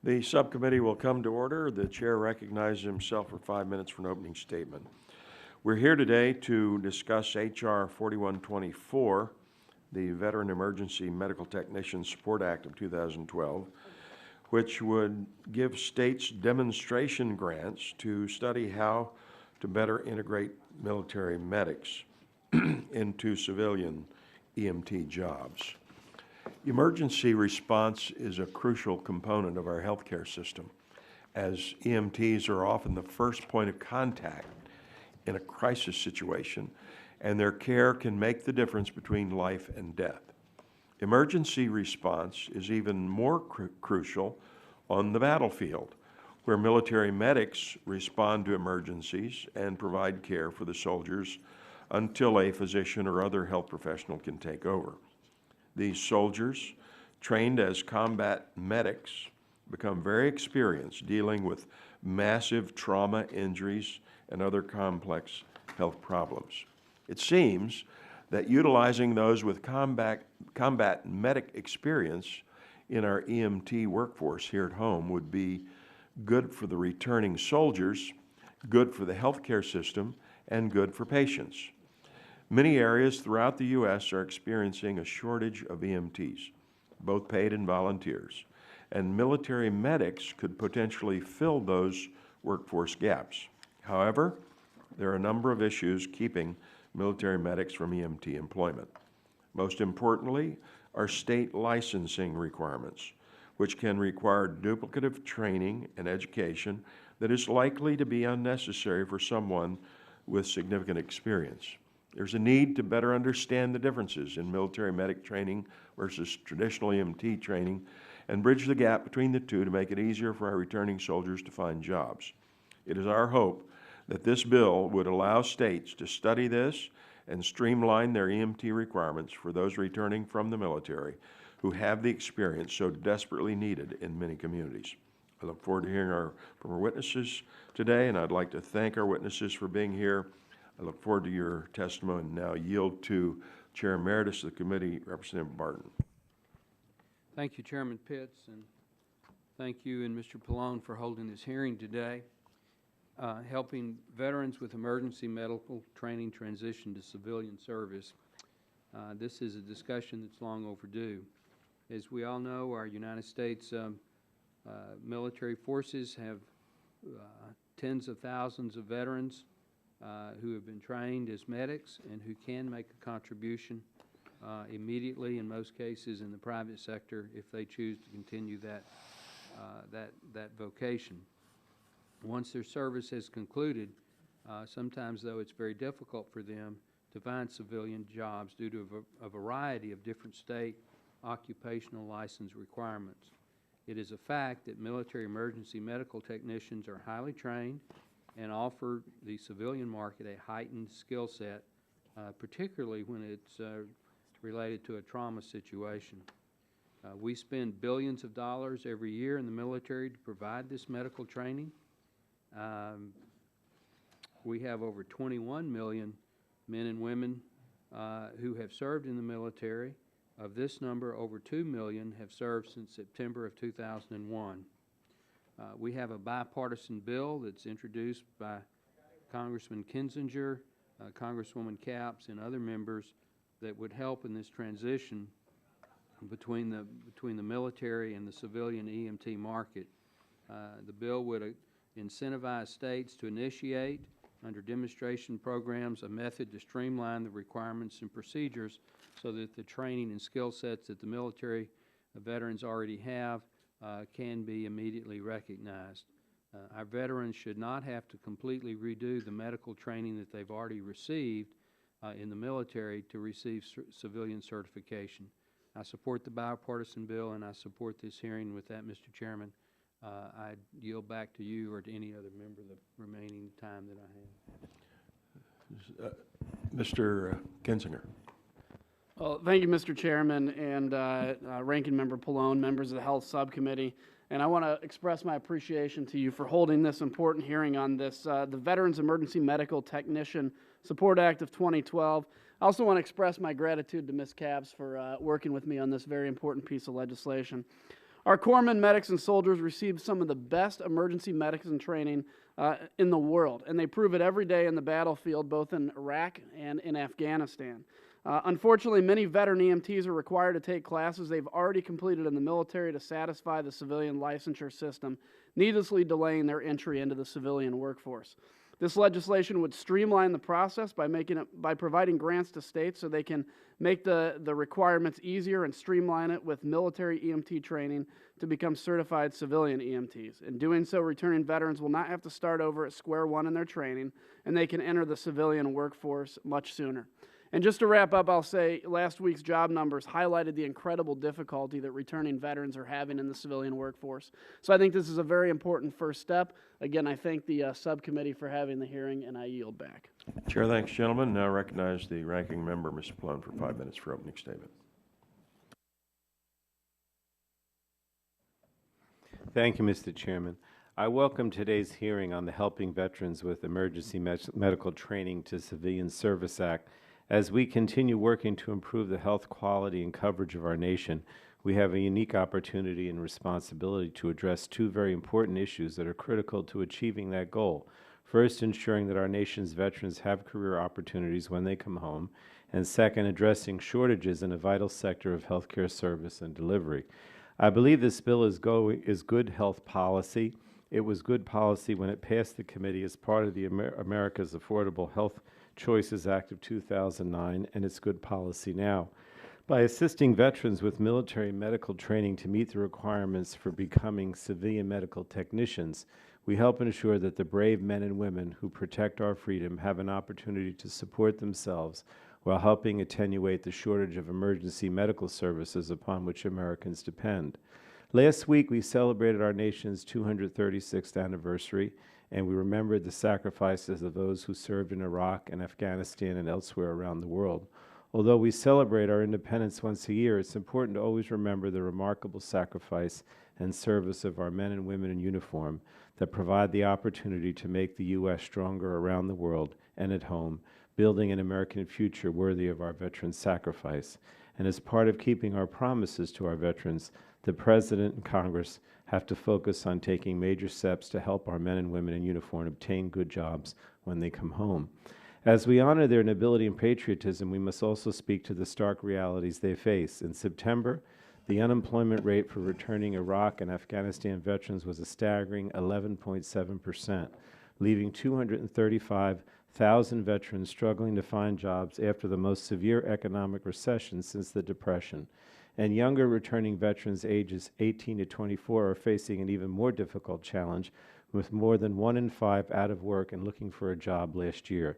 The subcommittee will come to order. The chair recognizes himself for 5 minutes for an opening statement. We're here today to discuss H.R. 4124, the Veteran Emergency Medical Technician Support Act of 2012, which would give states demonstration grants to study how to better integrate military medics into civilian EMT jobs. Emergency response is a crucial component of our healthcare system, as EMTs are often the first point of contact in a crisis situation, and their care can make the difference between life and death. Emergency response is even more crucial on the battlefield, where military medics respond to emergencies and provide care for the soldiers until a physician or other health professional can take over. These soldiers, trained as combat medics, become very experienced dealing with massive trauma, injuries, and other complex health problems. It seems that utilizing those with combat medic experience in our EMT workforce here at home would be good for the returning soldiers, good for the healthcare system, and good for patients. Many areas throughout the U.S. are experiencing a shortage of EMTs, both paid and volunteers, and military medics could potentially fill those workforce gaps. However, there are a number of issues keeping military medics from EMT employment. Most importantly are state licensing requirements, which can require duplicative training and education that is likely to be unnecessary for someone with significant experience. There's a need to better understand the differences in military medic training versus traditional EMT training and bridge the gap between the two to make it easier for our returning soldiers to find jobs. It is our hope that this bill would allow states to study this and streamline their EMT requirements for those returning from the military who have the experience so desperately needed in many communities. I look forward to hearing from our witnesses today, and I'd like to thank our witnesses for being here. I look forward to your testimony and now yield to Chair Emeritus of the Committee, Representative Barton. Thank you, Chairman Pitts, and thank you and Mr. Pallone for holding this hearing today. Helping veterans with emergency medical training transition to civilian service. This is a discussion that's long overdue. As we all know, our United States military forces have tens of thousands of veterans who have been trained as medics and who can make a contribution immediately, in most cases in the private sector, if they choose to continue that vocation. Once their service has concluded, sometimes, though, it's very difficult for them to find civilian jobs due to a variety of different state occupational license requirements. It is a fact that military emergency medical technicians are highly trained and offer the civilian market a heightened skill set, particularly when it's related to a trauma situation. We spend billions of dollars every year in the military to provide this medical training. We have over 21 million men and women who have served in the military. Of this number, over 2 million have served since September of 2001. We have a bipartisan bill that's introduced by Congressman Kinzinger, Congresswoman Capps, and other members that would help in this transition between the military and the civilian EMT market. The bill would incentivize states to initiate, under demonstration programs, a method to streamline the requirements and procedures so that the training and skill sets that the military veterans already have can be immediately recognized. Our veterans should not have to completely redo the medical training that they've already received in the military to receive civilian certification. I support the bipartisan bill, and I support this hearing. With that, Mr. Chairman, I yield back to you or to any other member the remaining time that I have. Mr. Kinzinger. Well, thank you, Mr. Chairman, and Ranking Member Pallone, members of the Health Subcommittee. And I want to express my appreciation to you for holding this important hearing on this, the Veterans Emergency Medical Technician Support Act of 2012. I also want to express my gratitude to Ms. Capps for working with me on this very important piece of legislation. Our corpsmen, medics, and soldiers receive some of the best emergency medicine training in the world, and they prove it every day in the battlefield, both in Iraq and in Afghanistan. Unfortunately, many veteran EMTs are required to take classes they've already completed in the military to satisfy the civilian licensure system, needlessly delaying their entry into the civilian workforce. This legislation would streamline the process by providing grants to states so they can make the requirements easier and streamline it with military EMT training to become certified civilian EMTs. In doing so, returning veterans will not have to start over at square one in their training, and they can enter the civilian workforce much sooner. And just to wrap up, I'll say last week's job numbers highlighted the incredible difficulty that returning veterans are having in the civilian workforce. So I think this is a very important first step. Again, I thank the subcommittee for having the hearing, and I yield back. Chair thanks, gentlemen. Now recognize the ranking member, Mr. Pallone, for 5 minutes for opening statement. Thank you, Mr. Chairman. I welcome today's hearing on the Helping Veterans with Emergency Medical Training to Civilian Service Act. As we continue working to improve the health quality and coverage of our nation, we have a unique opportunity and responsibility to address two very important issues that are critical to achieving that goal. First, ensuring that our nation's veterans have career opportunities when they come home, and second, addressing shortages in a vital sector of healthcare service and delivery. I believe this bill is good health policy. It was good policy when it passed the committee as part of the America's Affordable Health Choices Act of 2009, and it's good policy now. By assisting veterans with military medical training to meet the requirements for becoming civilian medical technicians, we help ensure that the brave men and women who protect our freedom have an opportunity to support themselves while helping attenuate the shortage of emergency medical services upon which Americans depend. Last week, we celebrated our nation's 236th anniversary, and we remembered the sacrifices of those who served in Iraq and Afghanistan and elsewhere around the world. Although we celebrate our independence once a year, it's important to always remember the remarkable sacrifice and service of our men and women in uniform that provide the opportunity to make the U.S. stronger around the world and at home, building an American future worthy of our veterans' sacrifice. And as part of keeping our promises to our veterans, the President and Congress have to focus on taking major steps to help our men and women in uniform obtain good jobs when they come home. As we honor their nobility and patriotism, we must also speak to the stark realities they face. In September, the unemployment rate for returning Iraq and Afghanistan veterans was a staggering 11.7%, leaving 235,000 veterans struggling to find jobs after the most severe economic recession since the Depression. And younger returning veterans ages 18 to 24 are facing an even more difficult challenge, with more than 1 in 5 out of work and looking for a job last year.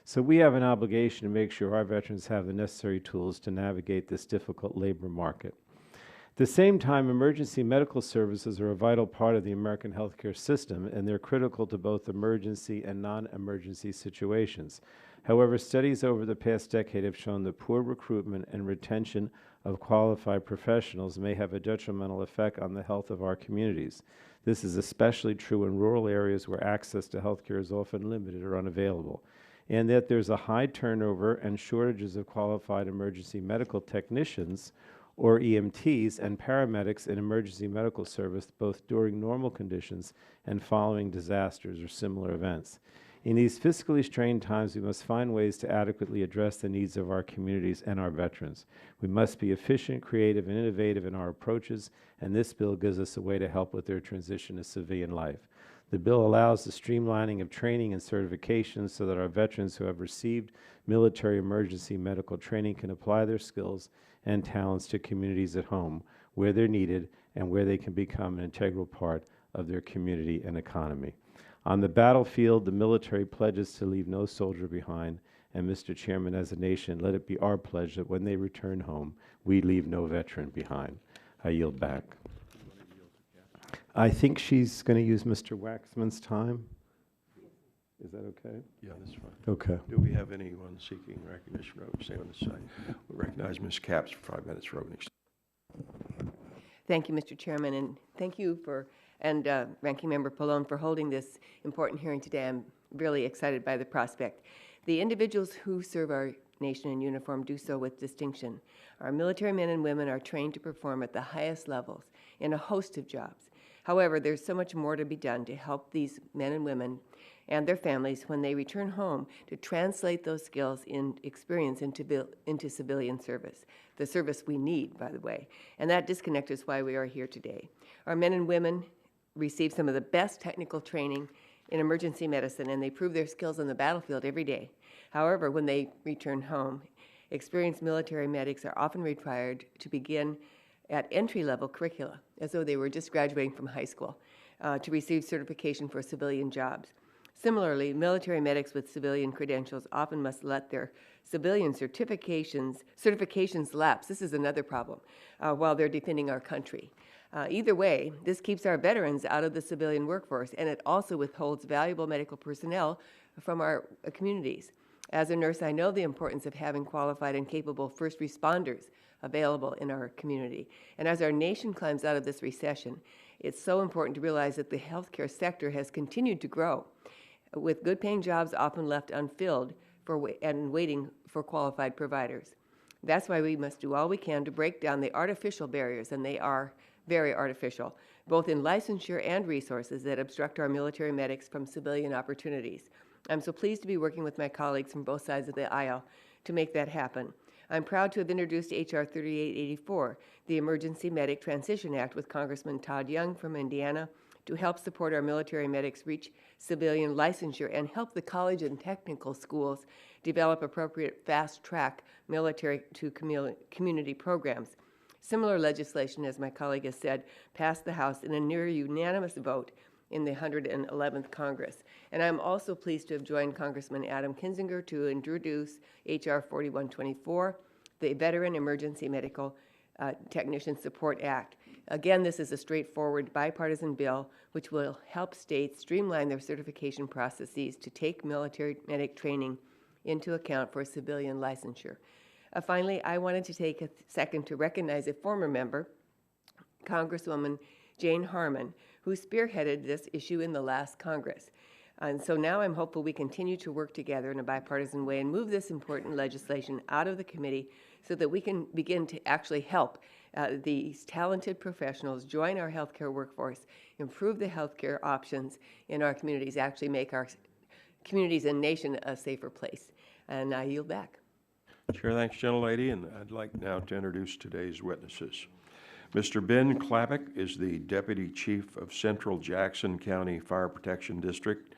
So we have an obligation to make sure our veterans have the necessary tools to navigate this difficult labor market. At the same time, emergency medical services are a vital part of the American healthcare system, and they're critical to both emergency and non-emergency situations. However, studies over the past decade have shown that poor recruitment and retention of qualified professionals may have a detrimental effect on the health of our communities. This is especially true in rural areas where access to healthcare is often limited or unavailable, and that there's a high turnover and shortages of qualified emergency medical technicians, or EMTs, and paramedics in emergency medical service, both during normal conditions and following disasters or similar events. In these fiscally strained times, we must find ways to adequately address the needs of our communities and our veterans. We must be efficient, creative, and innovative in our approaches, and this bill gives us a way to help with their transition to civilian life. The bill allows the streamlining of training and certifications so that our veterans who have received military emergency medical training can apply their skills and talents to communities at home, where they're needed and where they can become an integral part of their community and economy. On the battlefield, the military pledges to leave no soldier behind, and Mr. Chairman, as a nation, let it be our pledge that when they return home, we leave no veteran behind. I yield back. I think she's going to use Mr. Waxman's time. Is that okay? Yeah, that's fine. Okay. Do we have anyone seeking recognition for opening statement on this side? We recognize Ms. Capps for 5 minutes for opening statement. Thank you, Mr. Chairman, and thank you and Ranking Member Pallone for holding this important hearing today. I'm really excited by the prospect. The individuals who serve our nation in uniform do so with distinction. Our military men and women are trained to perform at the highest levels in a host of jobs. However, there's so much more to be done to help these men and women and their families when they return home to translate those skills and experience into civilian service, the service we need, by the way. And that disconnect is why we are here today. Our men and women receive some of the best technical training in emergency medicine, and they prove their skills on the battlefield every day. However, when they return home, experienced military medics are often required to begin at entry-level curricula, as though they were just graduating from high school, to receive certification for civilian jobs. Similarly, military medics with civilian credentials often must let their civilian certifications lapse. This is another problem while they're defending our country. Either way, this keeps our veterans out of the civilian workforce, and it also withholds valuable medical personnel from our communities. As a nurse, I know the importance of having qualified and capable first responders available in our community. And as our nation climbs out of this recession, it's so important to realize that the healthcare sector has continued to grow, with good-paying jobs often left unfilled and waiting for qualified providers. That's why we must do all we can to break down the artificial barriers, and they are very artificial, both in licensure and resources that obstruct our military medics from civilian opportunities. I'm so pleased to be working with my colleagues from both sides of the aisle to make that happen. I'm proud to have introduced H.R. 3884, the Emergency Medic Transition Act, with Congressman Todd Young from Indiana, to help support our military medics reach civilian licensure and help the college and technical schools develop appropriate fast-track military to community programs. Similar legislation, as my colleague has said, passed the House in a near unanimous vote in the 111th Congress. And I'm also pleased to have joined Congressman Adam Kinzinger to introduce H.R. 4124, the Veteran Emergency Medical Technician Support Act. Again, this is a straightforward bipartisan bill which will help states streamline their certification processes to take military medic training into account for civilian licensure. Finally, I wanted to take a second to recognize a former member, Congresswoman Jane Harmon, who spearheaded this issue in the last Congress. And so now I'm hopeful we continue to work together in a bipartisan way and move this important legislation out of the committee so that we can begin to actually help these talented professionals join our healthcare workforce, improve the healthcare options in our communities, actually make our communities and nation a safer place. And I yield back. Chair, thanks, gentlelady, and I'd like now to introduce today's witnesses. Mr. Ben Klavik is the Deputy Chief of Central Jackson County Fire Protection District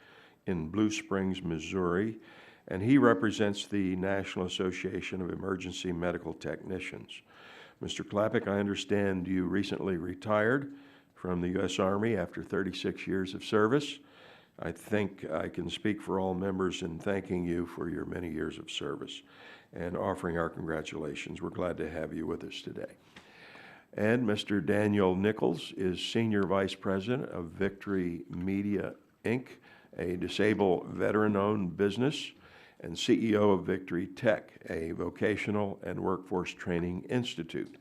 in Blue Springs, Missouri, and he represents the National Association of Emergency Medical Technicians. Mr. Klavik, I understand you recently retired from the U.S. Army after 36 years of service. I think I can speak for all members in thanking you for your many years of service and offering our congratulations. We're glad to have you with us today. And Mr. Daniel Nichols is Senior Vice President of Victory Media, Inc., a disabled veteran-owned business, and CEO of Victory Tech, a vocational and workforce training institute.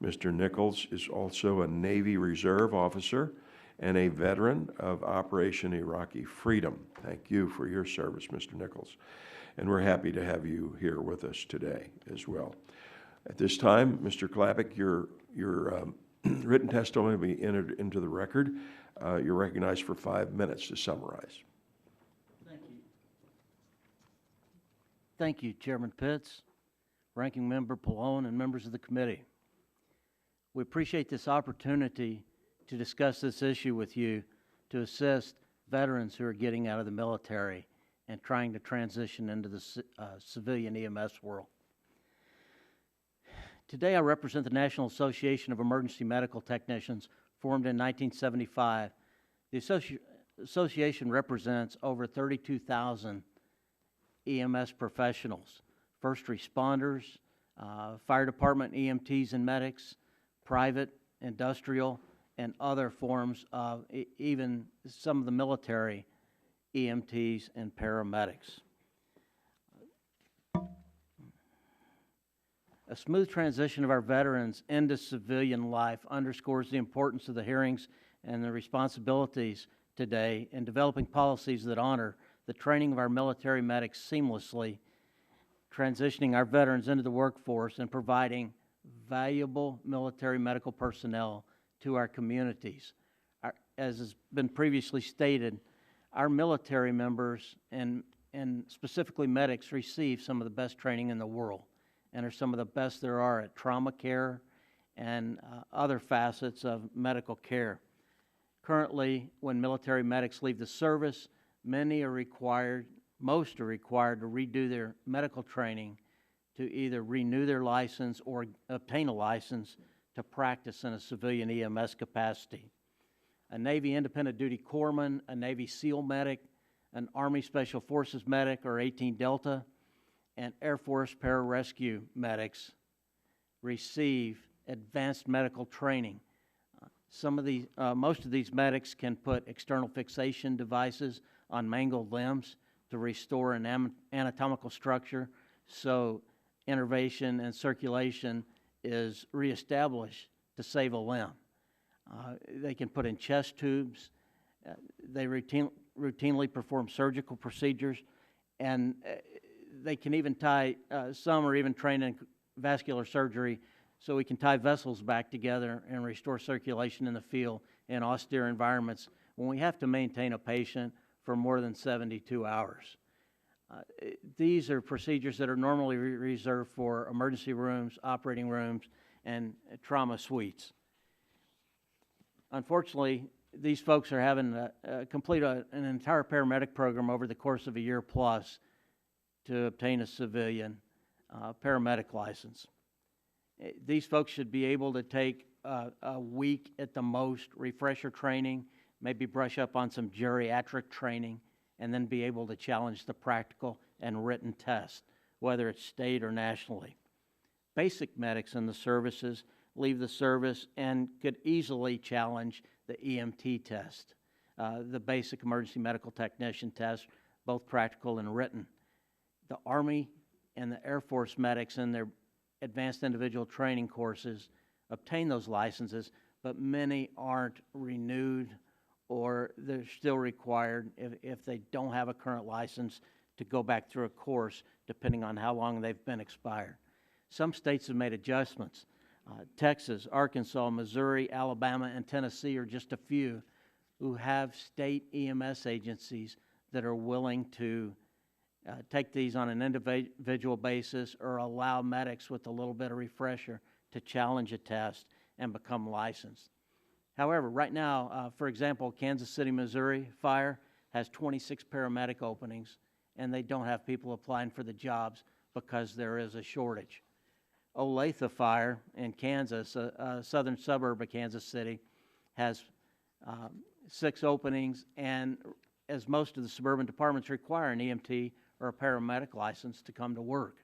Mr. Nichols is also a Navy Reserve officer and a veteran of Operation Iraqi Freedom. Thank you for your service, Mr. Nichols. And we're happy to have you here with us today as well. At this time, Mr. Klavik, your written testimony will be entered into the record. You're recognized for 5 minutes to summarize. Thank you. Thank you, Chairman Pitts, Ranking Member Pallone, and members of the committee. We appreciate this opportunity to discuss this issue with you to assist veterans who are getting out of the military and trying to transition into the civilian EMS world. Today I represent the National Association of Emergency Medical Technicians, formed in 1975. The association represents over 32,000 EMS professionals, first responders, fire department EMTs and medics, private, industrial, and other forms of even some of the military EMTs and paramedics. A smooth transition of our veterans into civilian life underscores the importance of the hearings and the responsibilities today in developing policies that honor the training of our military medics seamlessly, transitioning our veterans into the workforce and providing valuable military medical personnel to our communities. As has been previously stated, our military members and specifically medics receive some of the best training in the world and are some of the best there are at trauma care and other facets of medical care. Currently, when military medics leave the service, most are required to redo their medical training to either renew their license or obtain a license to practice in a civilian EMS capacity. A Navy Independent Duty Corpsman, a Navy SEAL medic, an Army Special Forces medic or 18 Delta, and Air Force pararescue medics receive advanced medical training. Most of these medics can put external fixation devices on mangled limbs to restore an anatomical structure so innervation and circulation is reestablished to save a limb. They can put in chest tubes. They routinely perform surgical procedures, and they can even tie, some are even trained in vascular surgery, so we can tie vessels back together and restore circulation in the field in austere environments when we have to maintain a patient for more than 72 hours. These are procedures that are normally reserved for emergency rooms, operating rooms, and trauma suites. Unfortunately, these folks are having to complete an entire paramedic program over the course of a year plus to obtain a civilian paramedic license. These folks should be able to take a week at the most refresher training, maybe brush up on some geriatric training, and then be able to challenge the practical and written test, whether it's state or nationally. Basic medics in the services leave the service and could easily challenge the EMT test, the basic emergency medical technician test, both practical and written. The Army and the Air Force medics in their advanced individual training courses obtain those licenses, but many aren't renewed or they're still required if they don't have a current license to go back through a course depending on how long they've been expired. Some states have made adjustments. Texas, Arkansas, Missouri, Alabama, and Tennessee are just a few who have state EMS agencies that are willing to take these on an individual basis or allow medics with a little bit of refresher to challenge a test and become licensed. However, right now, for example, Kansas City, Missouri Fire has 26 paramedic openings, and they don't have people applying for the jobs because there is a shortage. Olathe Fire in Kansas, a southern suburb of Kansas City, has 6 openings, and as most of the suburban departments require an EMT or a paramedic license to come to work.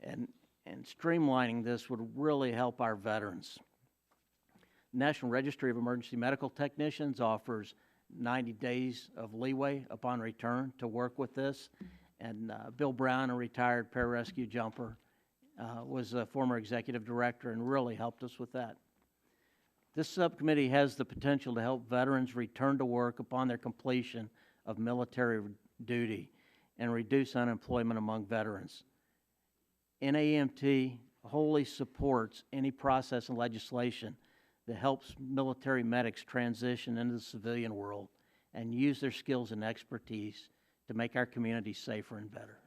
And streamlining this would really help our veterans. National Registry of Emergency Medical Technicians offers 90 days of leeway upon return to work with this. And Bill Brown, a retired pararescue jumper, was a former executive director and really helped us with that. This subcommittee has the potential to help veterans return to work upon their completion of military duty and reduce unemployment among veterans. NAEMT wholly supports any process and legislation that helps military medics transition into the civilian world and use their skills and expertise to make our communities safer and better.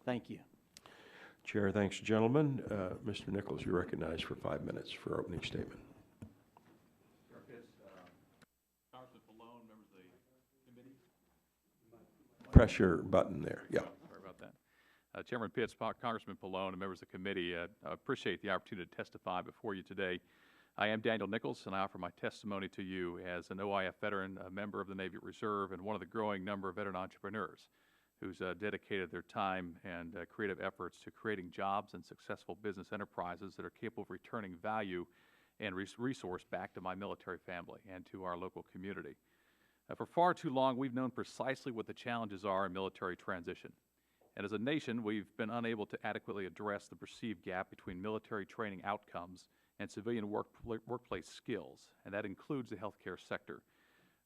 Thank you. Chair, thanks, gentlemen. Mr. Nichols, you're recognized for 5 minutes for opening statement. Congressman Pallone, members of the committee. Press your button there. Yeah. Sorry about that. Chairman Pitts, Congressman Pallone, and members of the committee, I appreciate the opportunity to testify before you today. I am Daniel Nichols, and I offer my testimony to you as an OIF veteran, a member of the Navy Reserve, and one of the growing number of veteran entrepreneurs who's dedicated their time and creative efforts to creating jobs and successful business enterprises that are capable of returning value and resource back to my military family and to our local community. For far too long, we've known precisely what the challenges are in military transition. And as a nation, we've been unable to adequately address the perceived gap between military training outcomes and civilian workplace skills, and that includes the healthcare sector.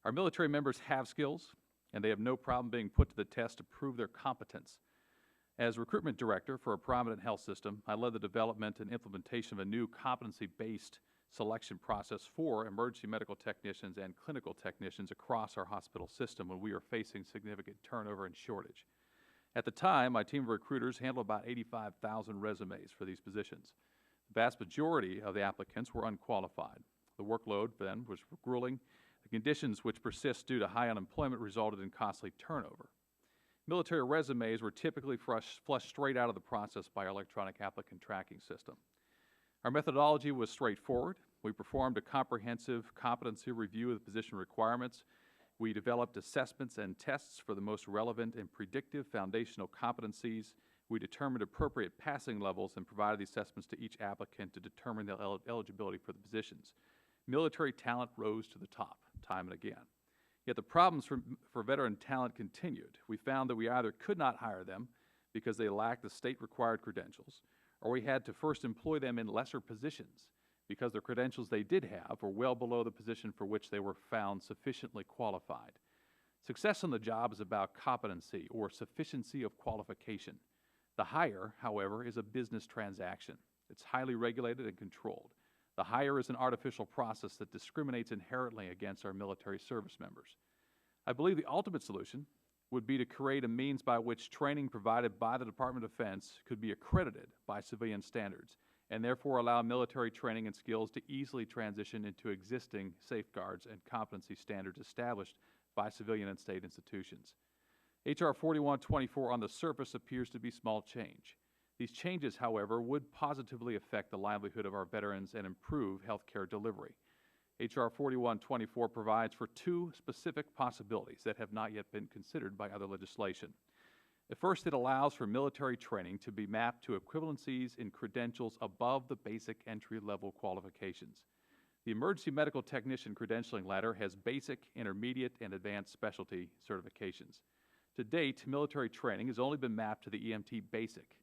Our military members have skills, and they have no problem being put to the test to prove their competence. As recruitment director for a prominent health system, I led the development and implementation of a new competency-based selection process for emergency medical technicians and clinical technicians across our hospital system when we are facing significant turnover and shortage. At the time, my team of recruiters handled about 85,000 resumes for these positions. The vast majority of the applicants were unqualified. The workload then was grueling. The conditions which persist due to high unemployment resulted in costly turnover. Military resumes were typically flushed straight out of the process by our electronic applicant tracking system. Our methodology was straightforward. We performed a comprehensive competency review of the position requirements. We developed assessments and tests for the most relevant and predictive foundational competencies. We determined appropriate passing levels and provided the assessments to each applicant to determine their eligibility for the positions. Military talent rose to the top time and again. Yet the problems for veteran talent continued. We found that we either could not hire them because they lacked the state-required credentials, or we had to first employ them in lesser positions because the credentials they did have were well below the position for which they were found sufficiently qualified. Success on the job is about competency or sufficiency of qualification. The hire, however, is a business transaction. It's highly regulated and controlled. The hire is an artificial process that discriminates inherently against our military service members. I believe the ultimate solution would be to create a means by which training provided by the Department of Defense could be accredited by civilian standards and therefore allow military training and skills to easily transition into existing safeguards and competency standards established by civilian and state institutions. H.R. 4124 on the surface appears to be small change. These changes, however, would positively affect the livelihood of our veterans and improve health care delivery. H.R. 4124 provides for two specific possibilities that have not yet been considered by other legislation. At first, it allows for military training to be mapped to equivalencies in credentials above the basic entry-level qualifications. The Emergency Medical Technician Credentialing Ladder has basic, intermediate, and advanced specialty certifications. To date, military training has only been mapped to the EMT Basic,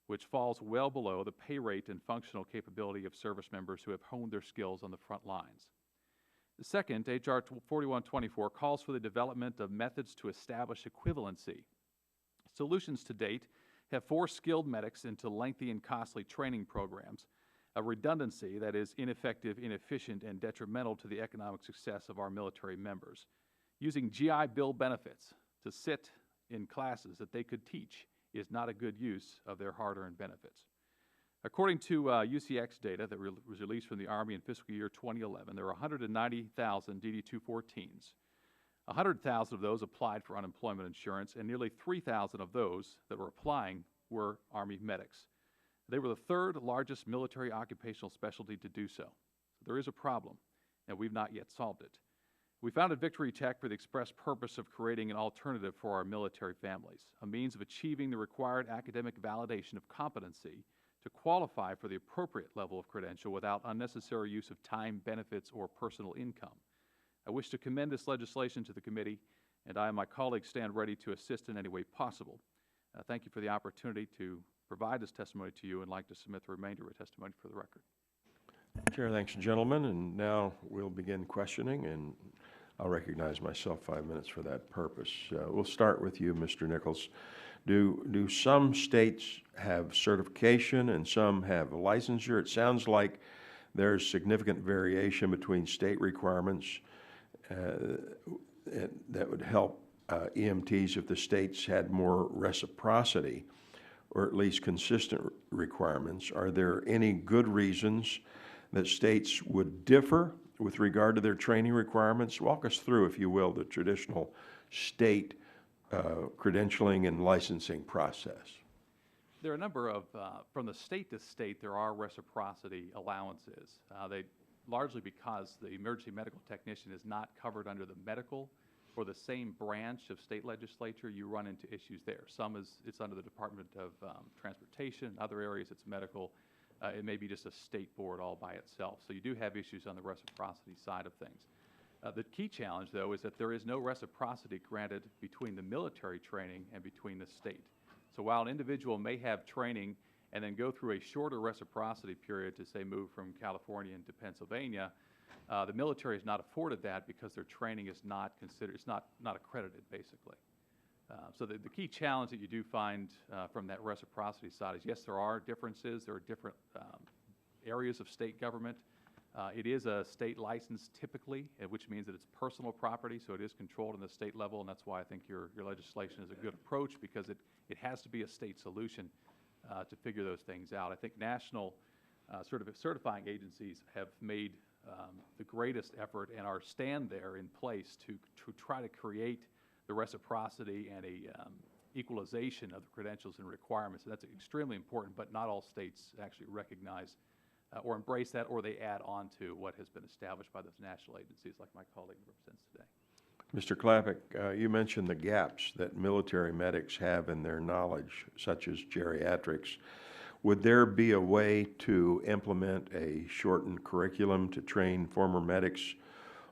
which falls well below the pay rate and functional capability of service members who have honed their skills on the front lines. The second, H.R. 4124, calls for the development of methods to establish equivalency. Solutions to date have forced skilled medics into lengthy and costly training programs, a redundancy that is ineffective, inefficient, and detrimental to the economic success of our military members. Using GI Bill benefits to sit in classes that they could teach is not a good use of their hard-earned benefits. According to UCX data that was released from the Army in fiscal year 2011, there were 190,000 DD-214s. 100,000 of those applied for unemployment insurance, and nearly 3,000 of those that were applying were Army medics. They were the third largest military occupational specialty to do so. There is a problem, and we've not yet solved it. We founded Victory Tech for the express purpose of creating an alternative for our military families, a means of achieving the required academic validation of competency to qualify for the appropriate level of credential without unnecessary use of time, benefits, or personal income. I wish to commend this legislation to the committee, and I and my colleagues stand ready to assist in any way possible. Thank you for the opportunity to provide this testimony to you, and like to submit the remainder of the testimony for the record. Chair, thanks, gentlemen, and now we'll begin questioning, and I'll recognize myself 5 minutes for that purpose. We'll start with you, Mr. Nichols. Do some states have certification and some have licensure? It sounds like there's significant variation between state requirements that would help EMTs if the states had more reciprocity, or at least consistent requirements. Are there any good reasons that states would differ with regard to their training requirements? Walk us through, if you will, the traditional state credentialing and licensing process. There are a number of, from the state to state, there are reciprocity allowances. They largely because the emergency medical technician is not covered under the medical or the same branch of state legislature, you run into issues there. Some it's under the Department of Transportation, other areas it's medical. It may be just a state board all by itself. So you do have issues on the reciprocity side of things. The key challenge, though, is that there is no reciprocity granted between the military training and between the state. So while an individual may have training and then go through a shorter reciprocity period to, say, move from California into Pennsylvania, the military is not afforded that because their training is not considered, it's not accredited, basically. So the key challenge that you do find from that reciprocity side is, yes, there are differences. There are different areas of state government It is a state license typically, which means that it's personal property, so it is controlled in the state level, and that's why I think your legislation is a good approach, because it has to be a state solution to figure those things out. I think national certifying agencies have made the greatest effort and are stand there in place to try to create the reciprocity and a equalization of the credentials and requirements. And that's extremely important, but not all states actually recognize or embrace that, or they add on to what has been established by those national agencies like my colleague represents today. Mr. Klavik, you mentioned the gaps that military medics have in their knowledge, such as geriatrics. Would there be a way to implement a shortened curriculum to train former medics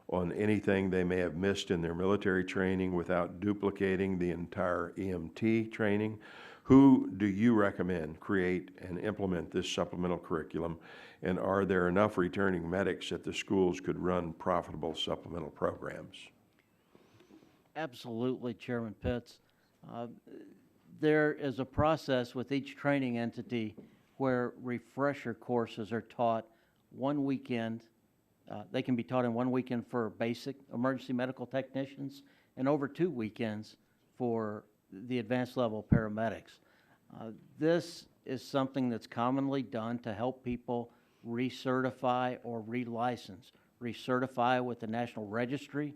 on anything they may have missed in their military training without duplicating the entire EMT training? Who do you recommend create and implement this supplemental curriculum? And are there enough returning medics that the schools could run profitable supplemental programs? Absolutely, Chairman Pitts. There is a process with each training entity where refresher courses are taught one weekend. They can be taught in one weekend for basic emergency medical technicians and over 2 weekends for the advanced level paramedics. This is something that's commonly done to help people recertify or relicense. Recertify with the National Registry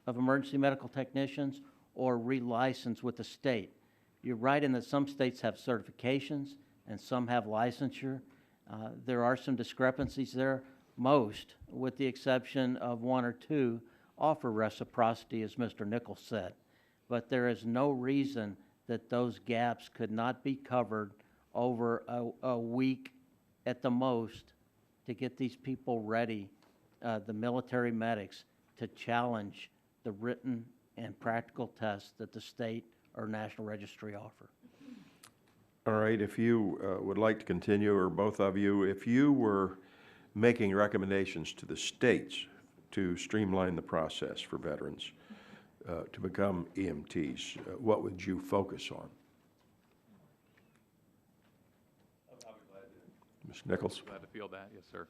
of Emergency Medical Technicians or relicense with the state. You're right in that some states have certifications and some have licensure. There are some discrepancies there. Most, with the exception of 1 or 2, offer reciprocity, as Mr. Nichols said. But there is no reason that those gaps could not be covered over a week at the most to get these people ready, the military medics, to challenge the written and practical tests that the state or national registry offer. All right, if you would like to continue, or both of you, if you were making recommendations to the states to streamline the process for veterans to become EMTs, what would you focus on? I'll be glad to. Mr. Nichols? Glad to field that, yes, sir.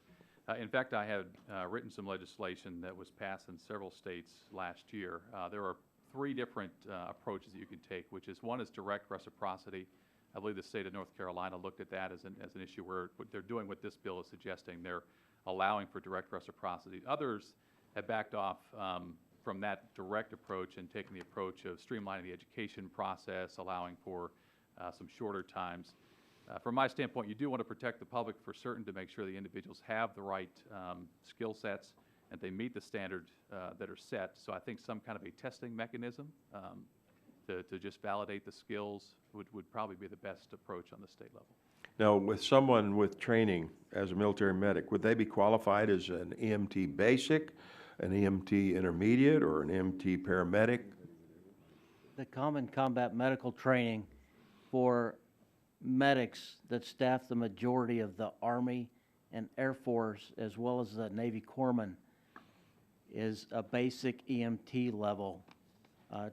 In fact, I had written some legislation that was passed in several states last year. There are 3 different approaches that you can take, which is one is direct reciprocity. I believe the state of North Carolina looked at that as an issue where what they're doing, what this bill is suggesting, they're allowing for direct reciprocity. Others have backed off from that direct approach and taken the approach of streamlining the education process, allowing for some shorter times. From my standpoint, you do want to protect the public for certain to make sure the individuals have the right skill sets and they meet the standards that are set. So I think some kind of a testing mechanism to just validate the skills would probably be the best approach on the state level. Now, with someone with training as a military medic, would they be qualified as an EMT basic, an EMT intermediate, or an EMT paramedic? The Common Combat Medical Training for medics that staff the majority of the Army and Air Force, as well as the Navy corpsmen, is a basic EMT level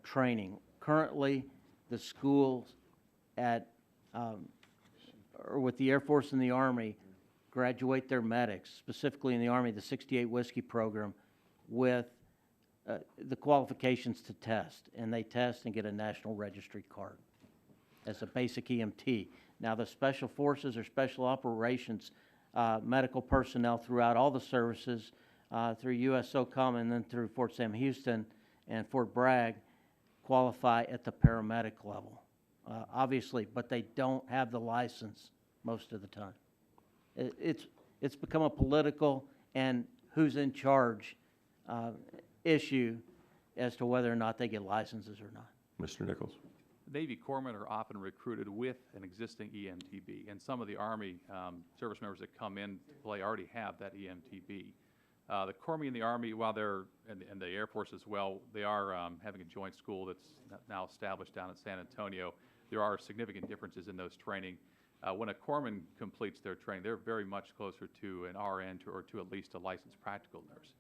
training. Currently, the schools or with the Air Force and the Army graduate their medics, specifically in the Army, the 68 Whiskey program, with the qualifications to test, and they test and get a national registry card as a basic EMT. Now, the Special Forces or Special Operations medical personnel throughout all the services, through USSOCOM and then through Fort Sam Houston and Fort Bragg, qualify at the paramedic level, obviously, but they don't have the license most of the time. It's become a political and who's in charge issue as to whether or not they get licenses or not. Mr. Nichols? Navy corpsmen are often recruited with an existing EMTB, and some of the Army service members that come in play already have that EMTB. The corpsmen in the Army, while they're, and the Air Force as well, they are having a joint school that's now established down in San Antonio. There are significant differences in those training. When a corpsman completes their training, they're very much closer to an RN or to at least a licensed practical nurse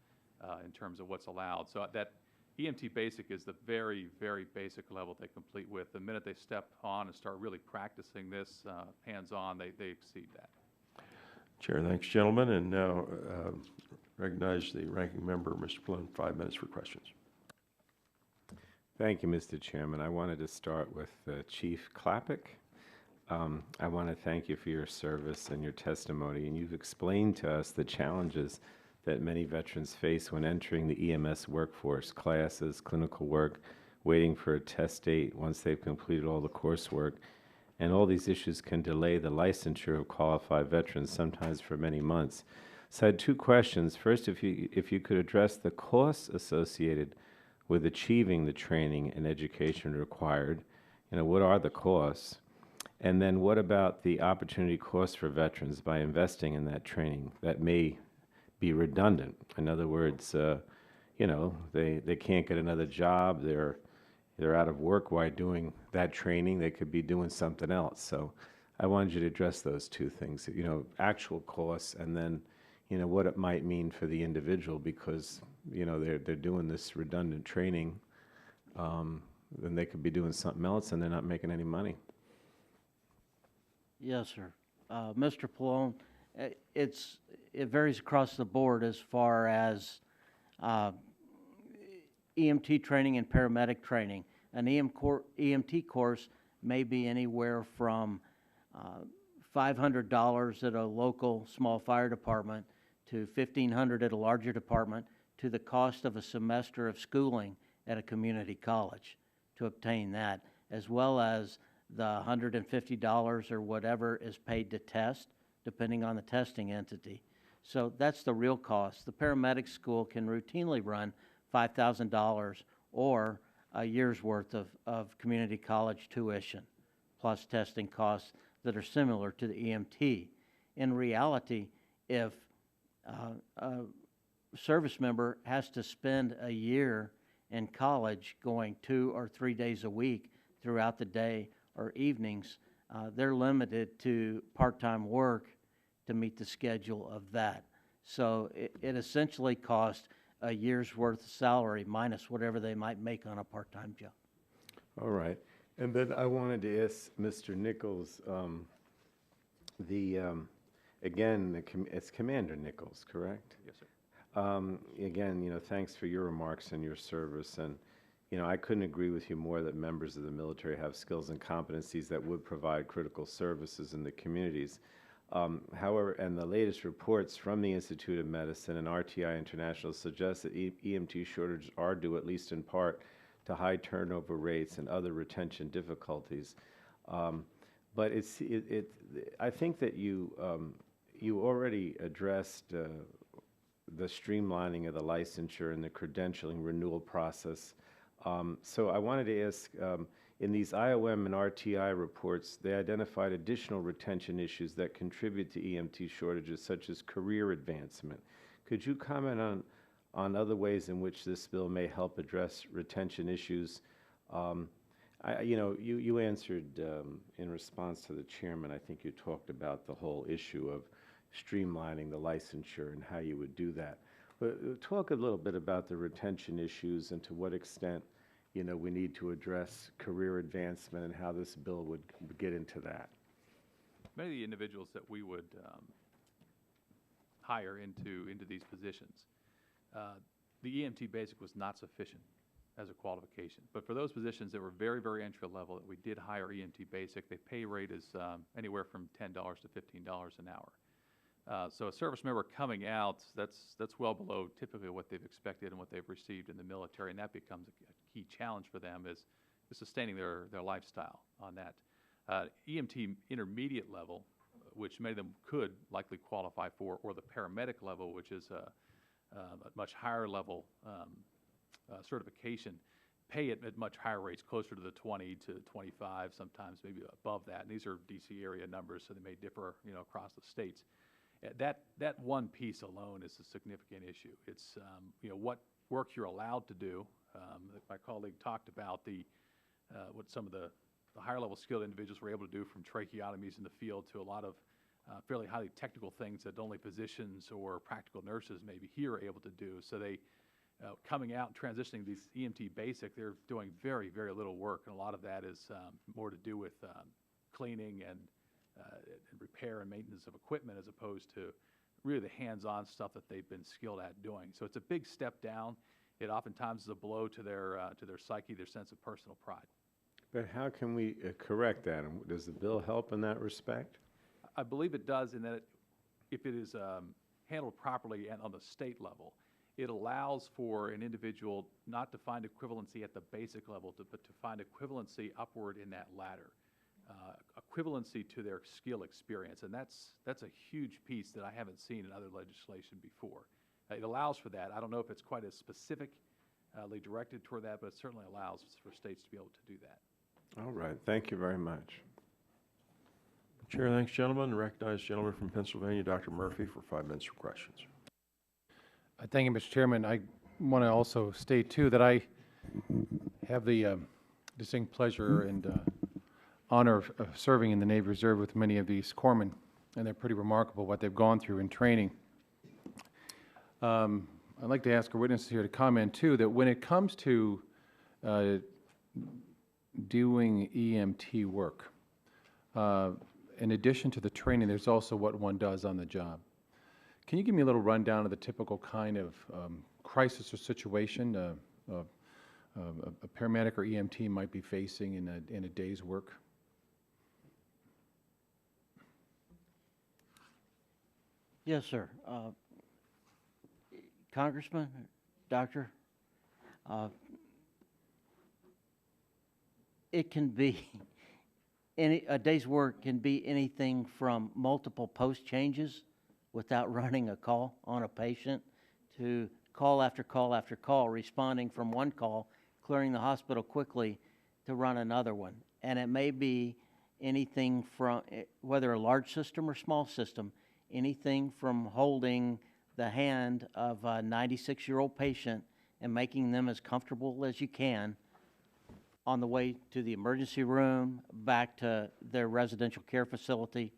in terms of what's allowed. So that EMT basic is the very, very basic level they complete with. The minute they step on and start really practicing this hands-on, they exceed that. Chair, thanks, gentlemen. And now Recognize the ranking member, Mr. Pallone, 5 minutes for questions. Thank you, Mr. Chairman. I wanted to start with Chief Klavik. I want to thank you for your service and your testimony, and you've explained to us the challenges that many veterans face when entering the EMS workforce, classes, clinical work, waiting for a test date once they've completed all the coursework, and all these issues can delay the licensure of qualified veterans, sometimes for many months. So I had two questions. First, if you could address the costs associated with achieving the training and education required. What are the costs? And then what about the opportunity cost for veterans by investing in that training that may be redundant? In other words, they can't get another job, they're out of work while doing that training, they could be doing something else. So I wanted you to address those two things, actual costs, and then what it might mean for the individual, because they're doing this redundant training, then they could be doing something else and they're not making any money. Yes, sir. Mr. Pallone, it varies across the board as far as EMT training and paramedic training. An EMT course may be anywhere from $500 at a local small fire department to $1,500 at a larger department, to the cost of a semester of schooling at a community college to obtain that, as well as the $150 or whatever is paid to test, depending on the testing entity. So that's the real cost. The paramedic school can routinely run $5,000 or a year's worth of community college tuition, plus testing costs that are similar to the EMT. In reality, if a service member has to spend a year in college going 2 or 3 days a week throughout the day or evenings, they're limited to part-time work to meet the schedule of that. So it essentially costs a year's worth of salary minus whatever they might make on a part-time job. All right. And then I wanted to ask Mr. Nichols, it's Commander Nichols, correct? Yes, sir. Again, thanks for your remarks and your service. And, I couldn't agree with you more that members of the military have skills and competencies that would provide critical services in the communities. However, and the latest reports from the Institute of Medicine and RTI International suggest that EMT shortages are due, at least in part, to high turnover rates and other retention difficulties. But I think that you already addressed the streamlining of the licensure and the credentialing renewal process. So I wanted to ask, in these IOM and RTI reports, they identified additional retention issues that contribute to EMT shortages, such as career advancement. Could you comment on other ways in which this bill may help address retention issues? You answered in response to the chairman. I think you talked about the whole issue of streamlining the licensure and how you would do that. But talk a little bit about the retention issues and to what extent we need to address career advancement and how this bill would get into that. Many of the individuals that we would hire into these positions, the EMT basic was not sufficient as a qualification. But for those positions that were very, very entry level that we did hire EMT basic, the pay rate is anywhere from $10 to $15 an hour. So a service member coming out, that's well below typically what they've expected and what they've received in the military, and that becomes a key challenge for them is sustaining their lifestyle on that. EMT intermediate level, which many of them could likely qualify for, or the paramedic level, which is a much higher level certification, pay it at much higher rates, closer to the 20 to 25, sometimes maybe above that. And these are DC area numbers, so they may differ, across the states. That one piece alone is a significant issue. It's what work you're allowed to do. My colleague talked about what some of the higher level skilled individuals were able to do, from tracheotomies in the field to a lot of fairly highly technical things that only physicians or practical nurses maybe here are able to do. So they coming out and transitioning these EMT basic, they're doing very, very little work, and a lot of that is more to do with cleaning and repair and maintenance of equipment, as opposed to really the hands-on stuff that they've been skilled at doing. So it's a big step down. It oftentimes is a blow to their psyche, their sense of personal pride. But how can we correct that? And does the bill help in that respect? I believe it does in that if it is handled properly and on the state level, it allows for an individual not to find equivalency at the basic level, but to find equivalency upward in that ladder, equivalency to their skill experience. And that's a huge piece that I haven't seen in other legislation before. It allows for that. I don't know if it's quite as specifically directed toward that, but it certainly allows for states to be able to do that. All right. Thank you very much. Chair, thanks, gentlemen. Recognize the gentleman from Pennsylvania, Dr. Murphy, for 5 minutes for questions. Thank you, Mr. Chairman. I want to also state, too, that I have the distinct pleasure and honor of serving in the Navy Reserve with many of these corpsmen, and they're pretty remarkable what they've gone through in training. I'd like to ask our witnesses here to comment, too, that when it comes to doing EMT work, in addition to the training, there's also what one does on the job. Can you give me a little rundown of the typical kind of crisis or situation a paramedic or EMT might be facing in a day's work? Yes, sir. Congressman, Doctor, it can be, a day's work can be anything from multiple post changes without running a call on a patient to call after call after call, responding from one call, clearing the hospital quickly to run another one. And it may be anything from, whether a large system or small system, anything from holding the hand of a 96-year-old patient and making them as comfortable as you can on the way to the emergency room, back to their residential care facility,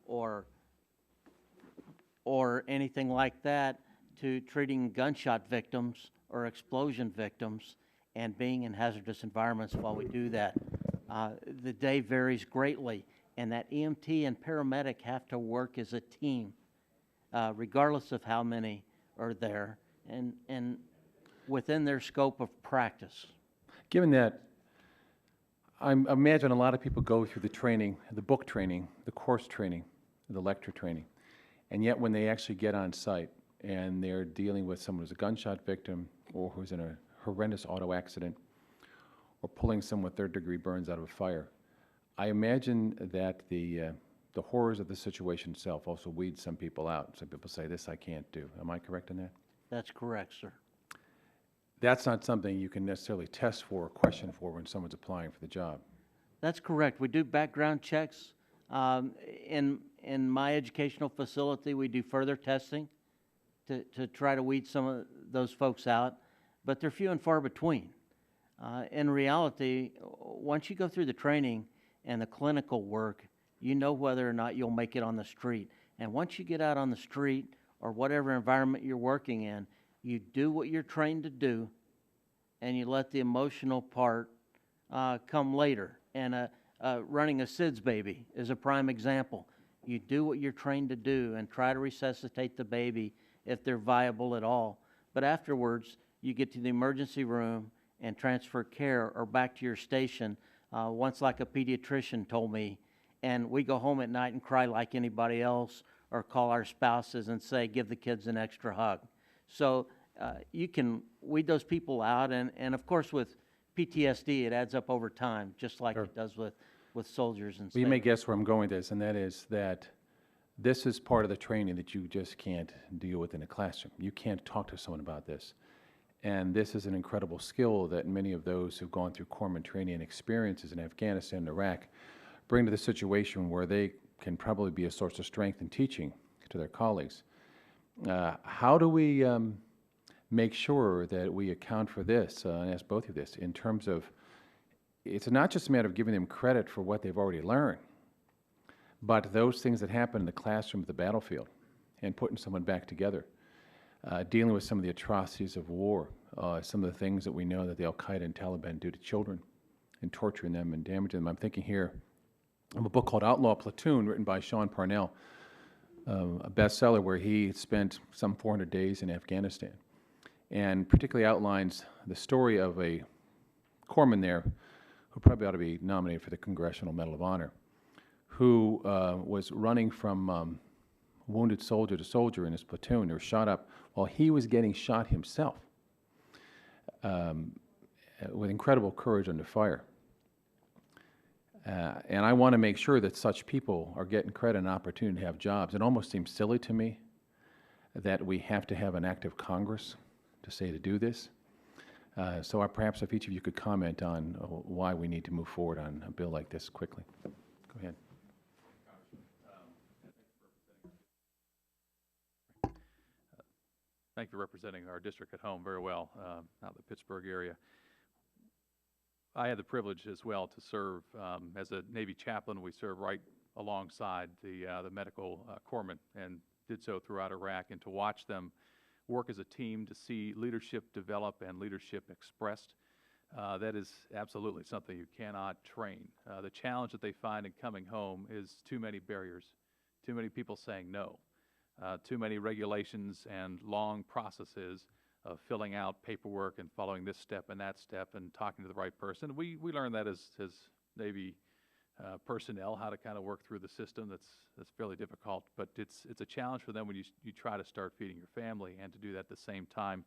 or anything like that, to treating gunshot victims or explosion victims and being in hazardous environments while we do that. The day varies greatly, and that EMT and paramedic have to work as a team, regardless of how many are there, and within their scope of practice. Given that, I imagine a lot of people go through the training, the book training, the course training, the lecture training, and yet when they actually get on site and they're dealing with someone who's a gunshot victim or who's in a horrendous auto accident or pulling someone with third-degree burns out of a fire, I imagine that the horrors of the situation itself also weed some people out. Some people say, this I can't do. Am I correct in that? That's correct, sir. That's not something you can necessarily test for or question for when someone's applying for the job. That's correct. We do background checks. In my educational facility, we do further testing to try to weed some of those folks out, but they're few and far between. In reality, once you go through the training and the clinical work, you know whether or not you'll make it on the street. And once you get out on the street or whatever environment you're working in, you do what you're trained to do, and you let the emotional part come later. And running a SIDS baby is a prime example. You do what you're trained to do and try to resuscitate the baby if they're viable at all. But afterwards, you get to the emergency room and transfer care or back to your station, once like a pediatrician told me, and we go home at night and cry like anybody else or call our spouses and say, give the kids an extra hug. So you can weed those people out, and of course with PTSD, it adds up over time, just like it does with soldiers and Well, you may guess where I'm going with this, and that is that this is part of the training that you just can't deal with in a classroom. You can't talk to someone about this. And this is an incredible skill that many of those who've gone through corpsman training and experiences in Afghanistan and Iraq bring to the situation where they can probably be a source of strength in teaching to their colleagues. How do we make sure that we account for this, and ask both of this, in terms of, it's not just a matter of giving them credit for what they've already learned, but those things that happen in the classroom at the battlefield and putting someone back together, dealing with some of the atrocities of war, some of the things that we know that the Al-Qaeda and Taliban do to children and torturing them and damaging them. I'm thinking here of a book called Outlaw Platoon, written by Sean Parnell, a bestseller where he spent some 400 days in Afghanistan, and particularly outlines the story of a corpsman there who probably ought to be nominated for the Congressional Medal of Honor, who was running from wounded soldier to soldier in his platoon. They were shot up while he was getting shot himself, with incredible courage under fire. And I want to make sure that such people are getting credit and opportunity to have jobs. It almost seems silly to me that we have to have an act of Congress to do this. So perhaps if each of you could comment on why we need to move forward on a bill like this quickly. Go ahead. Thank you for representing our district at home very well, out in the Pittsburgh area. I had the privilege as well to serve as a Navy chaplain. We served right alongside the medical corpsmen and did so throughout Iraq, and to watch them work as a team, to see leadership develop and leadership expressed, that is absolutely something you cannot train. The challenge that they find in coming home is too many barriers, too many people saying no, too many regulations and long processes of filling out paperwork and following this step and that step and talking to the right person. We learned that as Navy personnel, how to kind of work through the system. That's fairly difficult, but it's a challenge for them when you try to start feeding your family and to do that at the same time.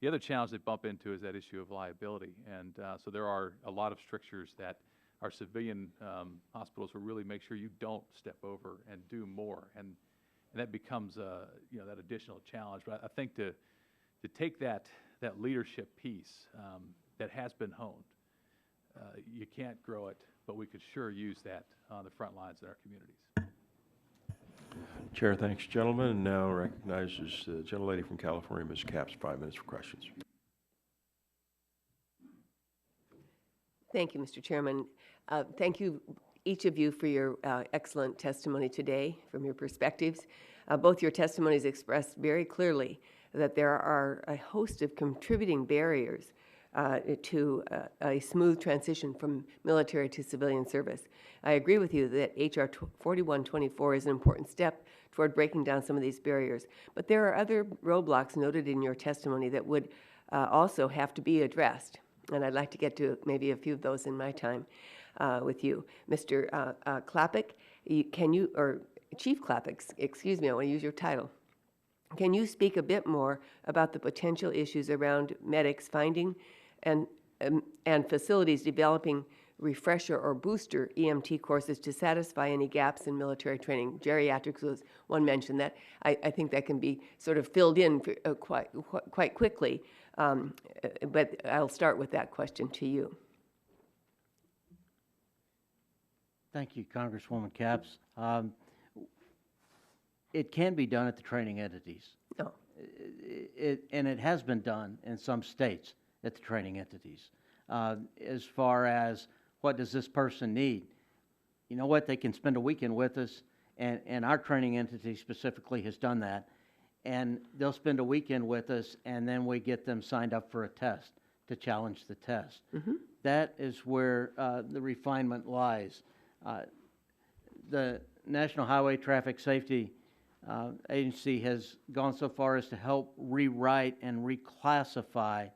The other challenge they bump into is that issue of liability, and so there are a lot of strictures that our civilian hospitals will really make sure you don't step over and do more, and that becomes that additional challenge. But I think to take that leadership piece that has been honed, you can't grow it, but we could sure use that on the front lines in our communities. Chair thanks, gentlemen, and now recognizes the gentlelady from California, Ms. Capps, 5 minutes for questions. Thank you, Mr. Chairman. Thank you, each of you, for your excellent testimony today from your perspectives. Both your testimonies expressed very clearly that there are a host of contributing barriers to a smooth transition from military to civilian service. I agree with you that H.R. 4124 is an important step toward breaking down some of these barriers, but there are other roadblocks noted in your testimony that would also have to be addressed, and I'd like to get to maybe a few of those in my time with you. Mr. Klavik, or Chief Klavik, excuse me, I want to use your title. Can you speak a bit more about the potential issues around medics finding and facilities developing refresher or booster EMT courses to satisfy any gaps in military training? Geriatrics was one mention that I think that can be sort of filled in quite quickly, but I'll start with that question to you. Thank you, Congresswoman Capps. It can be done at the training entities. No. And it has been done in some states at the training entities. As far as what does this person need, you know what, they can spend a weekend with us, and our training entity specifically has done that, and they'll spend a weekend with us, and then we get them signed up for a test to challenge the test. Mm-hmm. That is where the refinement lies. The National Highway Traffic Safety Agency has gone so far as to help rewrite and reclassify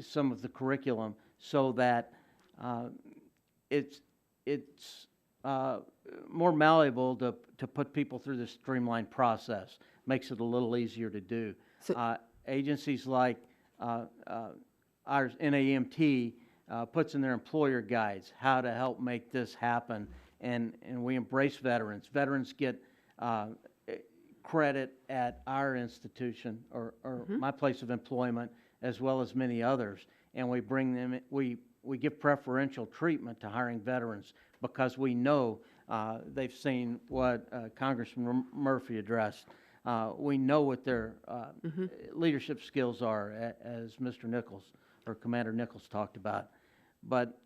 some of the curriculum so that it's more malleable to put people through this streamlined process. Makes it a little easier to do. So, agencies like ours, NAEMT, puts in their employer guides how to help make this happen, and we embrace veterans. Veterans get credit at our institution or mm-hmm. my place of employment, as well as many others, and we bring them. We give preferential treatment to hiring veterans because we know they've seen what Congressman Murphy addressed. We know what their mm-hmm. leadership skills are, as Mr. Nichols or Commander Nichols talked about. But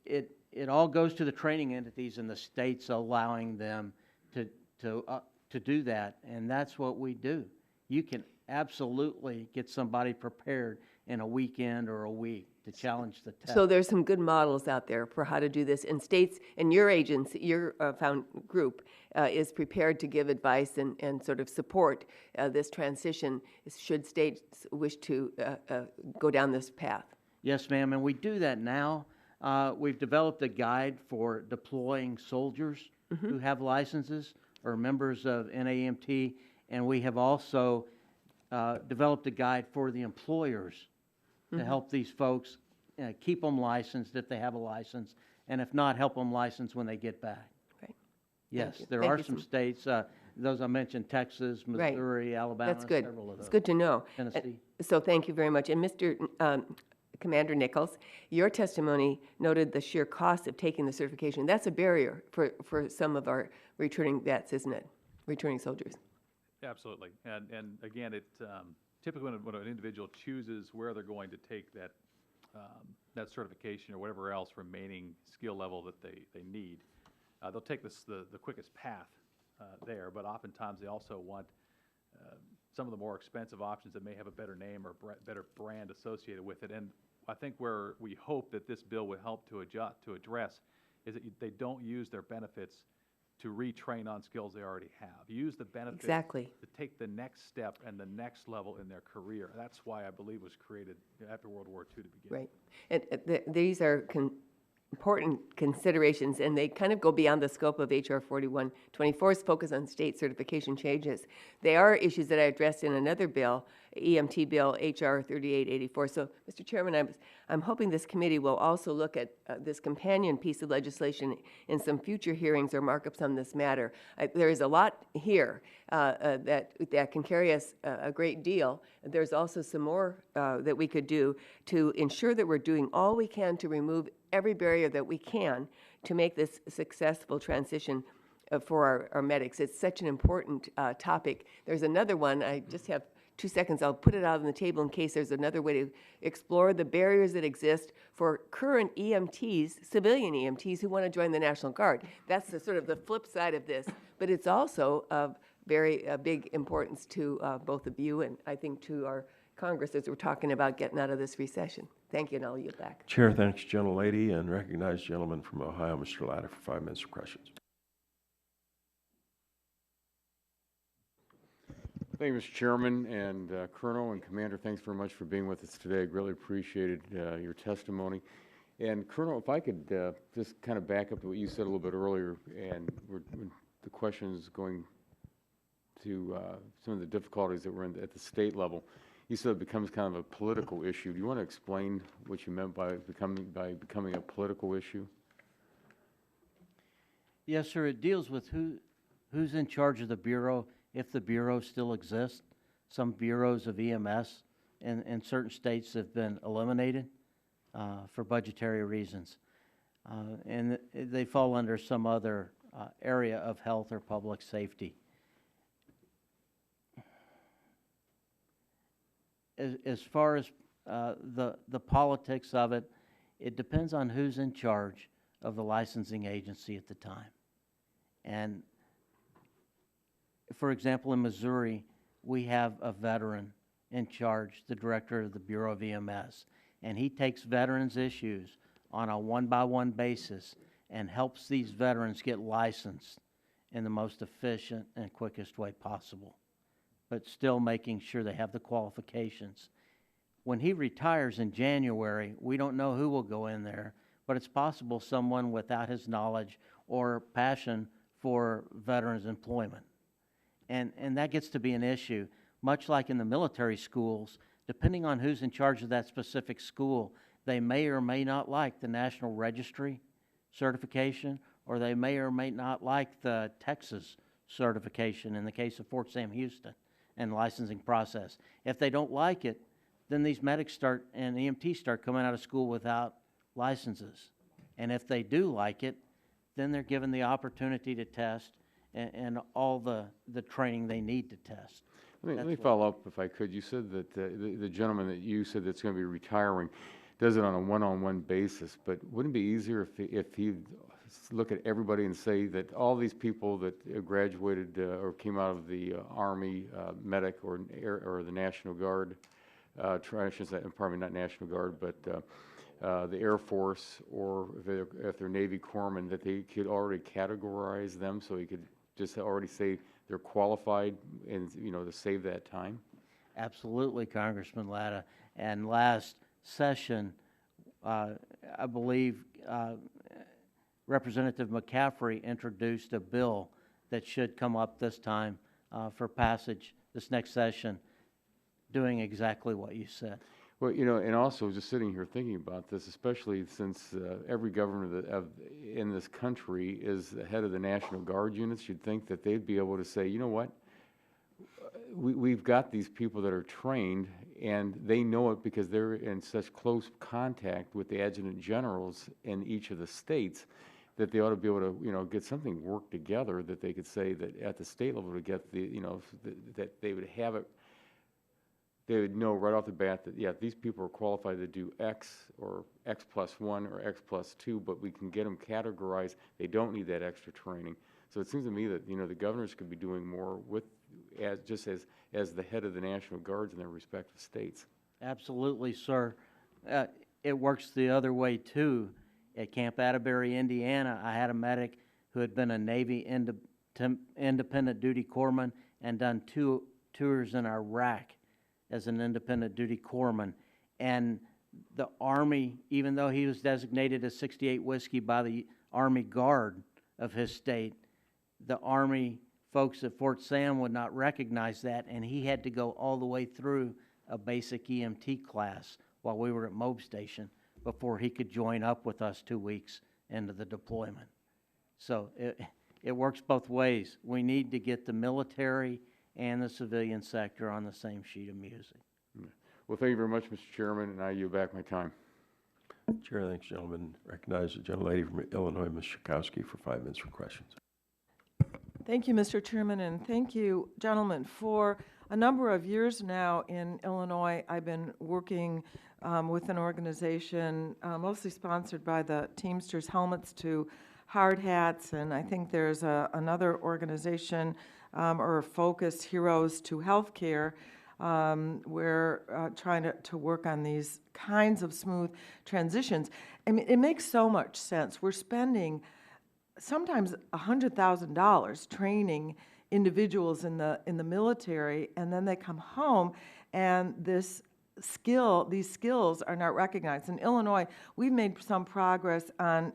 it all goes to the training entities and the states allowing them to do that, and that's what we do. You can absolutely get somebody prepared in a weekend or a week to challenge the test. So there's some good models out there for how to do this, and states, and your agency, your found group is prepared to give advice and sort of support this transition should states wish to go down this path. Yes, ma'am, and we do that now. We've developed a guide for deploying soldiers who have licenses or members of NAMT, and we have also developed a guide for the employers to help these folks keep them licensed if they have a license, and if not, help them license when they get back. Right. Yes, you. there Thank are you some so- states, those I mentioned, Texas, Right. Missouri, Alabama, That's good. several of those. It's good to know. Tennessee. So thank you very much. And Mr. Commander Nichols, your testimony noted the sheer cost of taking the certification. That's a barrier for some of our returning vets, isn't it? Returning soldiers. Absolutely. And again, it typically when an individual chooses where they're going to take that that certification or whatever else remaining skill level that they need, they'll take the quickest path there. But oftentimes they also want some of the more expensive options that may have a better name or better brand associated with it. And I think where we hope that this bill will help to address is that they don't use their benefits to retrain on skills they already have. Use the benefits Exactly. to take the next step and the next level in their career. That's why I believe it was created after World War II to begin. Right. And these are important considerations, and they kind of go beyond the scope of HR 4124's focus on state certification changes. They are issues that I addressed in another bill, EMT bill, HR 3884. So, Mr. Chairman, I'm hoping this committee will also look at this companion piece of legislation in some future hearings or markups on this matter. There is a lot here that can carry us a great deal. There's also some more that we could do to ensure that we're doing all we can to remove every barrier that we can to make this successful transition for our medics. It's such an important topic. There's another one. I just have 2 seconds. I'll put it out on the table in case there's another way to explore the barriers that exist for current EMTs, civilian EMTs who want to join the National Guard. That's the sort of the flip side of this. But it's also of very big importance to both of you and I think to our Congress as we're talking about getting out of this recession. Thank you, and I'll yield back. Chair thanks gentlelady and recognize gentleman from Ohio, Mr. Latta, for 5 minutes of questions. Thank you, Mr. Chairman, and Colonel and Commander, thanks very much for being with us today. I greatly appreciated your testimony. And Colonel, if I could just kind of back up to what you said a little bit earlier, and the questions going to some of the difficulties that were at the state level. You said it becomes kind of a political issue. Do you want to explain what you meant by becoming a political issue? Yes, sir. It deals with who's in charge of the Bureau, if the Bureau still exists. Some bureaus of EMS in certain states have been eliminated for budgetary reasons. And they fall under some other area of health or public safety. As far as the politics of it, it depends on who's in charge of the licensing agency at the time. And for example, in Missouri, we have a veteran in charge, the director of the Bureau of EMS, and he takes veterans' issues on a one-by-one basis and helps these veterans get licensed in the most efficient and quickest way possible, but still making sure they have the qualifications. When he retires in January, we don't know who will go in there, but it's possible someone without his knowledge or passion for veterans employment. And that gets to be an issue, much like in the military schools. Depending on who's in charge of that specific school, they may or may not like the National Registry certification, or they may or may not like the Texas certification in the case of Fort Sam Houston and licensing process. If they don't like it, then these medics and EMTs start coming out of school without licenses. And if they do like it, then they're given the opportunity to test and all the training they need to test. Let me follow up, if I could. You said that the gentleman that you said that's going to be retiring does it on a one-on-one basis, but wouldn't it be easier if he look at everybody and say that all these people that graduated or came out of the Army medic or the National Guard, pardon me, not National Guard, but the Air Force, or if they're Navy corpsmen, that they could already categorize them so you could just already say they're qualified and, to save that time? Absolutely, Congressman Latta. And last session, I believe Representative McCaffrey introduced a bill that should come up this time for passage this next session, doing exactly what you said. Well, and also just sitting here thinking about this, especially since every governor in this country is the head of the National Guard units, you'd think that they'd be able to say, you know what, we've got these people that are trained, and they know it because they're in such close contact with the adjutant generals in each of the states, that they ought to be able to, get something worked together that they could say that at the state level to get that they would have it. They would know right off the bat that, yeah, these people are qualified to do X or X+1 or X+2, but we can get them categorized. They don't need that extra training. So it seems to me that, the governors could be doing more as the head of the National Guards in their respective states. Absolutely, sir. It works the other way, too. At Camp Atterbury, Indiana, I had a medic who had been a Navy independent duty corpsman and done 2 tours in Iraq as an independent duty corpsman. And the Army, even though he was designated as 68 Whiskey by the Army Guard of his state, the Army folks at Fort Sam would not recognize that, and he had to go all the way through a basic EMT class while we were at Moab Station before he could join up with us 2 weeks into the deployment. So it works both ways. We need to get the military and the civilian sector on the same sheet of music. Well, thank you very much, Mr. Chairman, and I yield back my time. Chair, thanks, gentlemen. Recognize the gentlelady from Illinois, Ms. Schakowsky, for 5 minutes for questions. Thank you, Mr. Chairman, and thank you, gentlemen. For a number of years now in Illinois, I've been working with an organization mostly sponsored by the Teamsters Helmets to Hard Hats, and I think there's another organization or focus, Heroes to Healthcare. We're trying to work on these kinds of smooth transitions. I mean, it makes so much sense. We're spending sometimes $100,000 training individuals in the military, and then they come home, and these skills are not recognized. In Illinois, we've made some progress on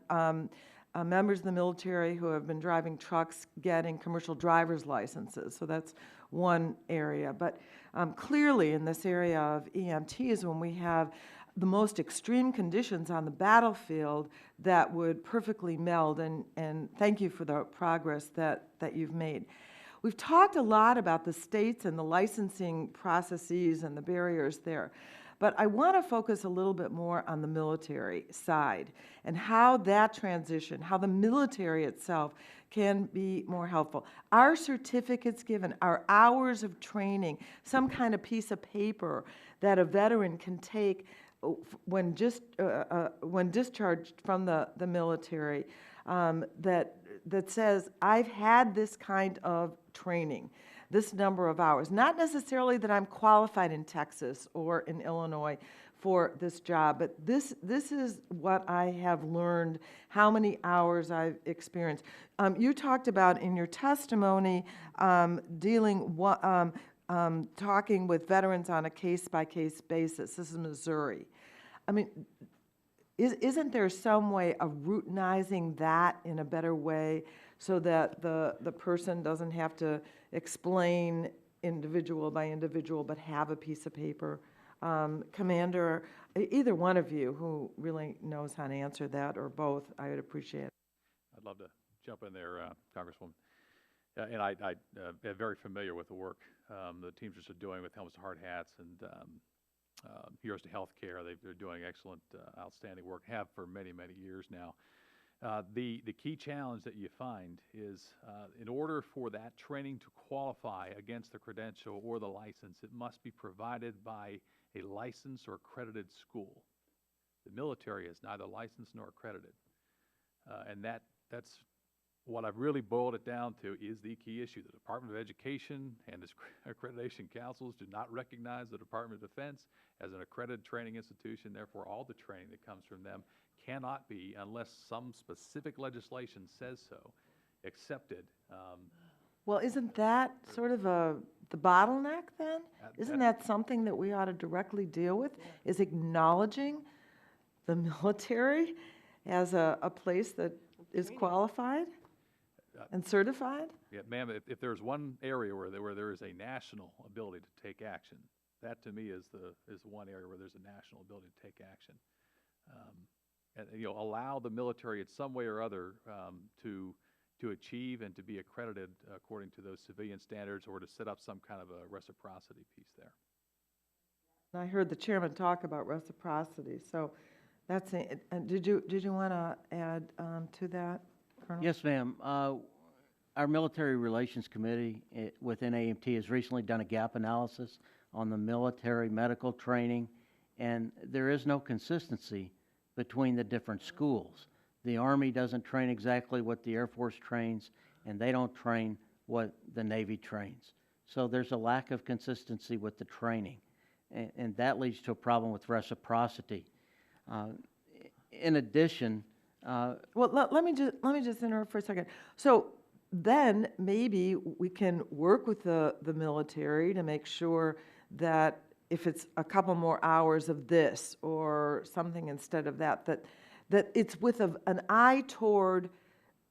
members of the military who have been driving trucks getting commercial driver's licenses. So that's one area. But clearly in this area of EMTs, when we have the most extreme conditions on the battlefield, that would perfectly meld, and thank you for the progress that you've made. We've talked a lot about the states and the licensing processes and the barriers there, but I want to focus a little bit more on the military side and how that transition, how the military itself can be more helpful. Our certificates given, our hours of training, some kind of piece of paper that a veteran can take when discharged from the military, that says, I've had this kind of training, this number of hours. Not necessarily that I'm qualified in Texas or in Illinois for this job, but this is what I have learned, how many hours I've experienced. You talked about in your testimony talking with veterans on a case-by-case basis. This is Missouri. I mean, isn't there some way of routinizing that in a better way so that the person doesn't have to explain individual by individual, but have a piece of paper? Commander, either one of you who really knows how to answer that, or both, I would appreciate it. I'd love to jump in there, Congresswoman. And I am very familiar with the work the Teamsters are doing with Helmets to Hard Hats and Heroes to Healthcare. They're doing excellent, outstanding work, have for many, many years now. The key challenge that you find is in order for that training to qualify against the credential or the license, it must be provided by a licensed or accredited school. The military is neither licensed nor accredited. And that's what I've really boiled it down to is the key issue. The Department of Education and its accreditation councils do not recognize the Department of Defense as an accredited training institution. Therefore, all the training that comes from them cannot be, unless some specific legislation says so, accepted. Well, isn't that sort of the bottleneck then? Isn't that something that we ought to directly deal with, is acknowledging the military as a place that is qualified and certified? Yeah, ma'am, if there's one area where there is a national ability to take action, that to me is one area where there's a national ability to take action. And allow the military in some way or other to achieve and to be accredited according to those civilian standards, or to set up some kind of a reciprocity piece there. I heard the chairman talk about reciprocity, so that's it. And did you want to add to that, Colonel? Yes, ma'am. Our Military Relations Committee within AMT has recently done a gap analysis on the military medical training, and there is no consistency between the different schools. The Army doesn't train exactly what the Air Force trains, and they don't train what the Navy trains. So there's a lack of consistency with the training, and that leads to a problem with reciprocity. In addition, well, let me just interrupt for a second. So then maybe we can work with the military to make sure that if it's a couple more hours of this or something instead of that it's with an eye toward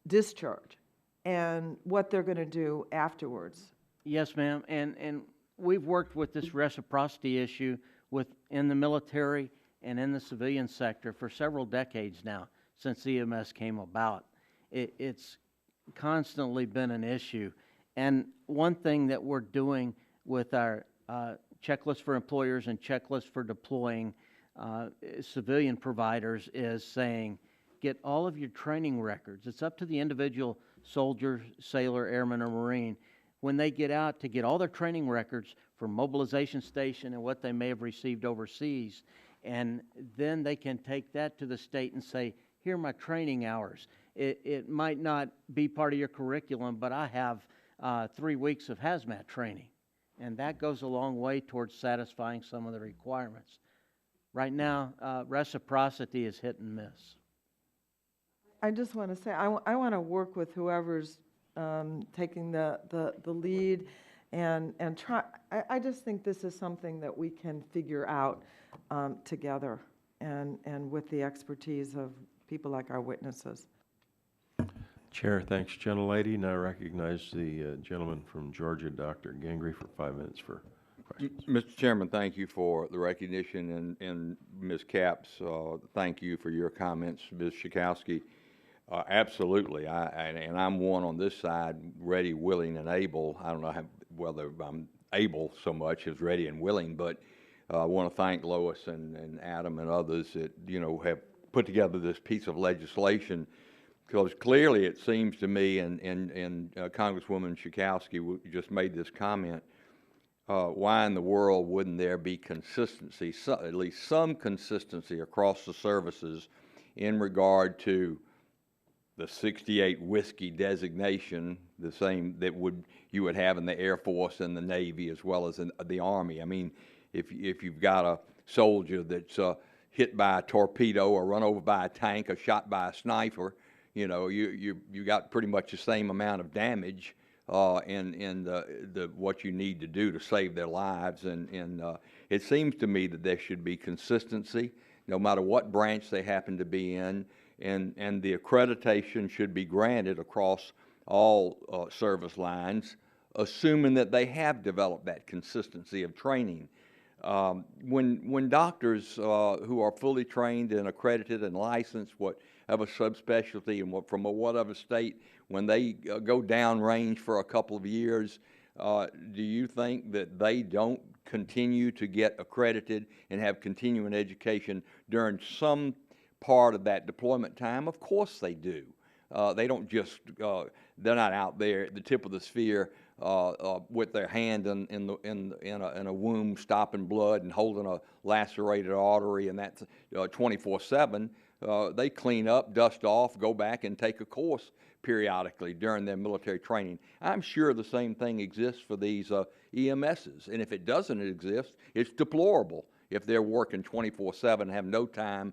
discharge and what they're going to do afterwards. yes, ma'am, and we've worked with this reciprocity issue in the military and in the civilian sector for several decades now, since EMS came about. It's constantly been an issue. And one thing that we're doing with our checklist for employers and checklist for deploying civilian providers is saying, get all of your training records. It's up to the individual soldier, sailor, airman, or Marine, when they get out, to get all their training records from mobilization station and what they may have received overseas. And then they can take that to the state and say, here are my training hours. It might not be part of your curriculum, but I have 3 weeks of hazmat training. And that goes a long way towards satisfying some of the requirements. Right now, reciprocity is hit and miss. I just want to say, I want to work with whoever's taking the lead and try. I just think this is something that we can figure out together and with the expertise of people like our witnesses. Chair, thanks, gentlelady. Now I recognize the gentleman from Georgia, Dr. Gingrey, for 5 minutes for questions. Mr. Chairman, thank you for the recognition, and Ms. Capps, thank you for your comments. Ms. Schakowsky, absolutely, and I'm one on this side, ready, willing, and able. I don't know whether I'm able so much as ready and willing, but I want to thank Lois and Adam and others that have put together this piece of legislation, because clearly it seems to me, and Congresswoman Schakowsky just made this comment, why in the world wouldn't there be consistency, at least some consistency across the services in regard to the 68 whiskey designation, the same that you would have in the Air Force and the Navy as well as in the Army. I mean, if you've got a soldier that's hit by a torpedo or run over by a tank or shot by a sniper, you got pretty much the same amount of damage in the what you need to do to save their lives, and it seems to me that there should be consistency no matter what branch they happen to be in, and the accreditation should be granted across all service lines, assuming that they have developed that consistency of training. When doctors who are fully trained and accredited and licensed, whatever subspecialty and from whatever state, when they go downrange for a couple of years, do you think that they don't continue to get accredited and have continuing education during some part of that deployment time? Of course they do. They don't just, they're not out there at the tip of the sphere with their hand in a wound stopping blood and holding a lacerated artery, and that's 24/7. They clean up, dust off, go back and take a course periodically during their military training. I'm sure the same thing exists for these EMSs, and if it doesn't exist, it's deplorable if they're working 24/7 and have no time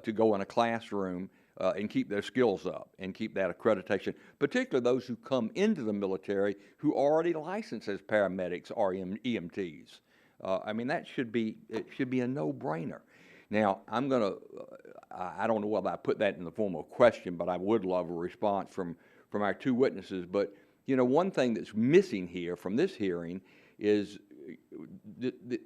to go in a classroom and keep their skills up and keep that accreditation, particularly those who come into the military who are already licensed as paramedics or EMTs. I mean, it should be a no-brainer. Now, I don't know whether I put that in the form of a question, but I would love a response from our two witnesses. But, you know, one thing that's missing here from this hearing is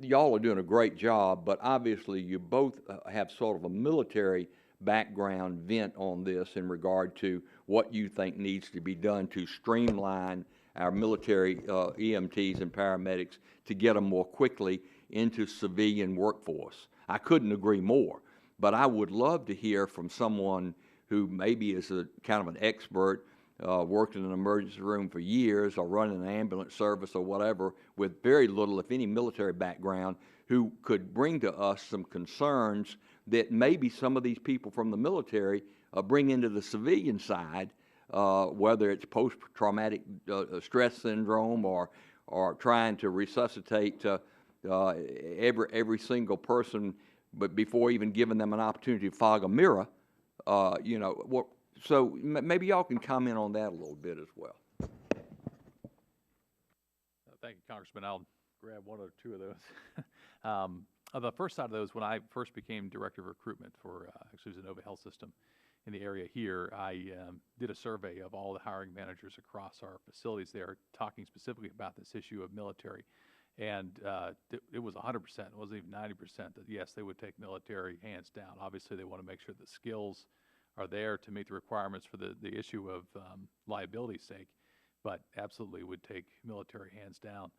y'all are doing a great job, but obviously you both have sort of a military background vent on this in regard to what you think needs to be done to streamline our military EMTs and paramedics to get them more quickly into civilian workforce. I couldn't agree more, but I would love to hear from someone who maybe is a kind of an expert, worked in an emergency room for years or running an ambulance service or whatever with very little, if any, military background, who could bring to us some concerns that maybe some of these people from the military bring into the civilian side, whether it's post-traumatic stress syndrome or trying to resuscitate every single person, but before even giving them an opportunity to fog a mirror, you know. So maybe y'all can comment on that a little bit as well. Thank you, Congressman. I'll grab one or two of those. The first side of those, when I first became director of recruitment for actually it was Inova Health System in the area here, I did a survey of all the hiring managers across our facilities there, talking specifically about this issue of military. And it was 100%, it wasn't even 90%, that yes, they would take military hands down. Obviously, they want to make sure the skills are there to meet the requirements for the issue of liability's sake, but absolutely would take military hands down.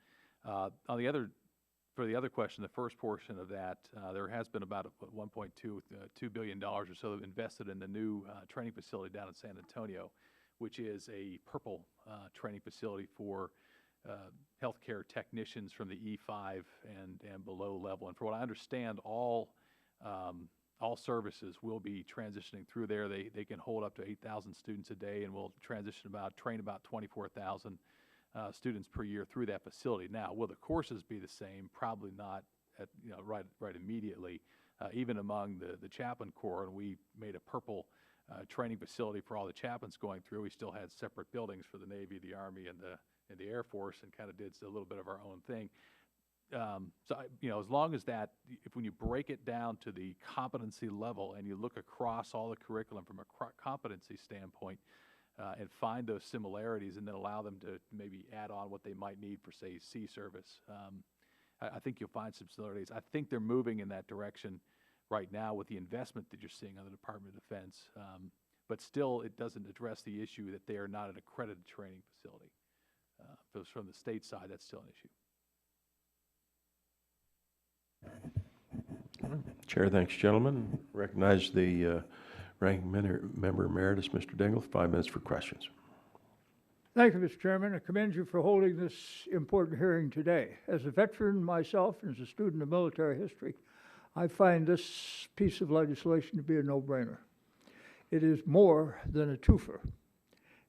For the other question, the first portion of that, there has been about $2 billion or so invested in the new training facility down in San Antonio, which is a purple training facility for healthcare technicians from the E5 and below level. And for what I understand, all services will be transitioning through there. They can hold up to 8,000 students a day, and will train about 24,000 students per year through that facility. Now, will the courses be the same? Probably not right immediately. Even among the chaplain corps, and we made a purple training facility for all the chaplains going through. We still had separate buildings for the Navy, the Army, and the Air Force, and kind of did a little bit of our own thing. As long as that, when you break it down to the competency level and you look across all the curriculum from a competency standpoint, and find those similarities, and then allow them to maybe add on what they might need for, say, sea service, I think you'll find some similarities. I think they're moving in that direction right now with the investment that you're seeing on the Department of Defense, but still it doesn't address the issue that they are not an accredited training facility. From the state side, that's still an issue. Chair thanks, gentlemen. Recognize the Ranking Member Emeritus, Mr. Dingell, 5 minutes for questions. Thank you, Mr. Chairman. I commend you for holding this important hearing today. As a veteran myself and as a student of military history, I find this piece of legislation to be a no-brainer. It is more than a twofer.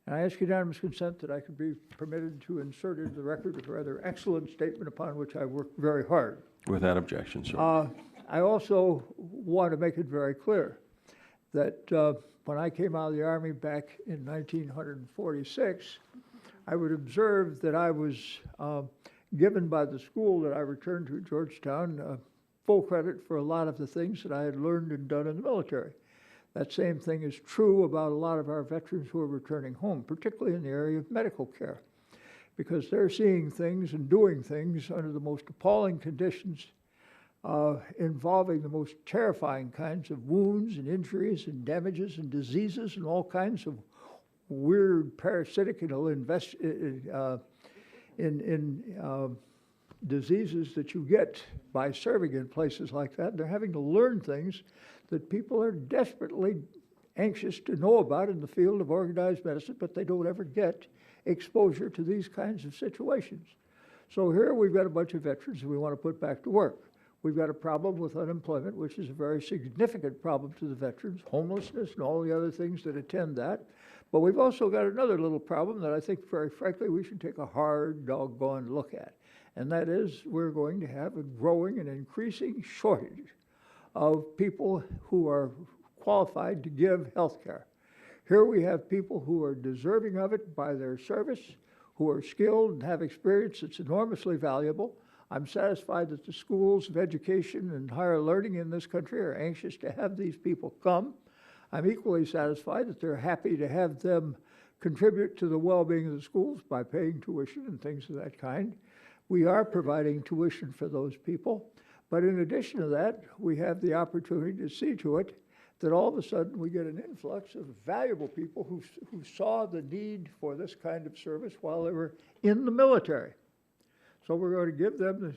And I ask unanimous consent that I could be permitted to insert into the record a rather excellent statement upon which I worked very hard. Without objection, sir. I also want to make it very clear that when I came out of the Army back in 1946, I would observe that I was given by the school that I returned to at Georgetown full credit for a lot of the things that I had learned and done in the military. That same thing is true about a lot of our veterans who are returning home, particularly in the area of medical care, because they're seeing things and doing things under the most appalling conditions, involving the most terrifying kinds of wounds and injuries and damages and diseases and all kinds of weird parasitic diseases that you get by serving in places like that. They're having to learn things that people are desperately anxious to know about in the field of organized medicine, but they don't ever get exposure to these kinds of situations. So here we've got a bunch of veterans that we want to put back to work. We've got a problem with unemployment, which is a very significant problem to the veterans, homelessness and all the other things that attend that. But we've also got another little problem that I think, very frankly, we should take a hard, doggone look at. And that is, we're going to have a growing and increasing shortage of people who are qualified to give health care. Here we have people who are deserving of it by their service, who are skilled and have experience that's enormously valuable. I'm satisfied that the schools of education and higher learning in this country are anxious to have these people come. I'm equally satisfied that they're happy to have them contribute to the well-being of the schools by paying tuition and things of that kind. We are providing tuition for those people. But in addition to that, we have the opportunity to see to it that all of a sudden we get an influx of valuable people who saw the need for this kind of service while they were in the military. So we're going to give them,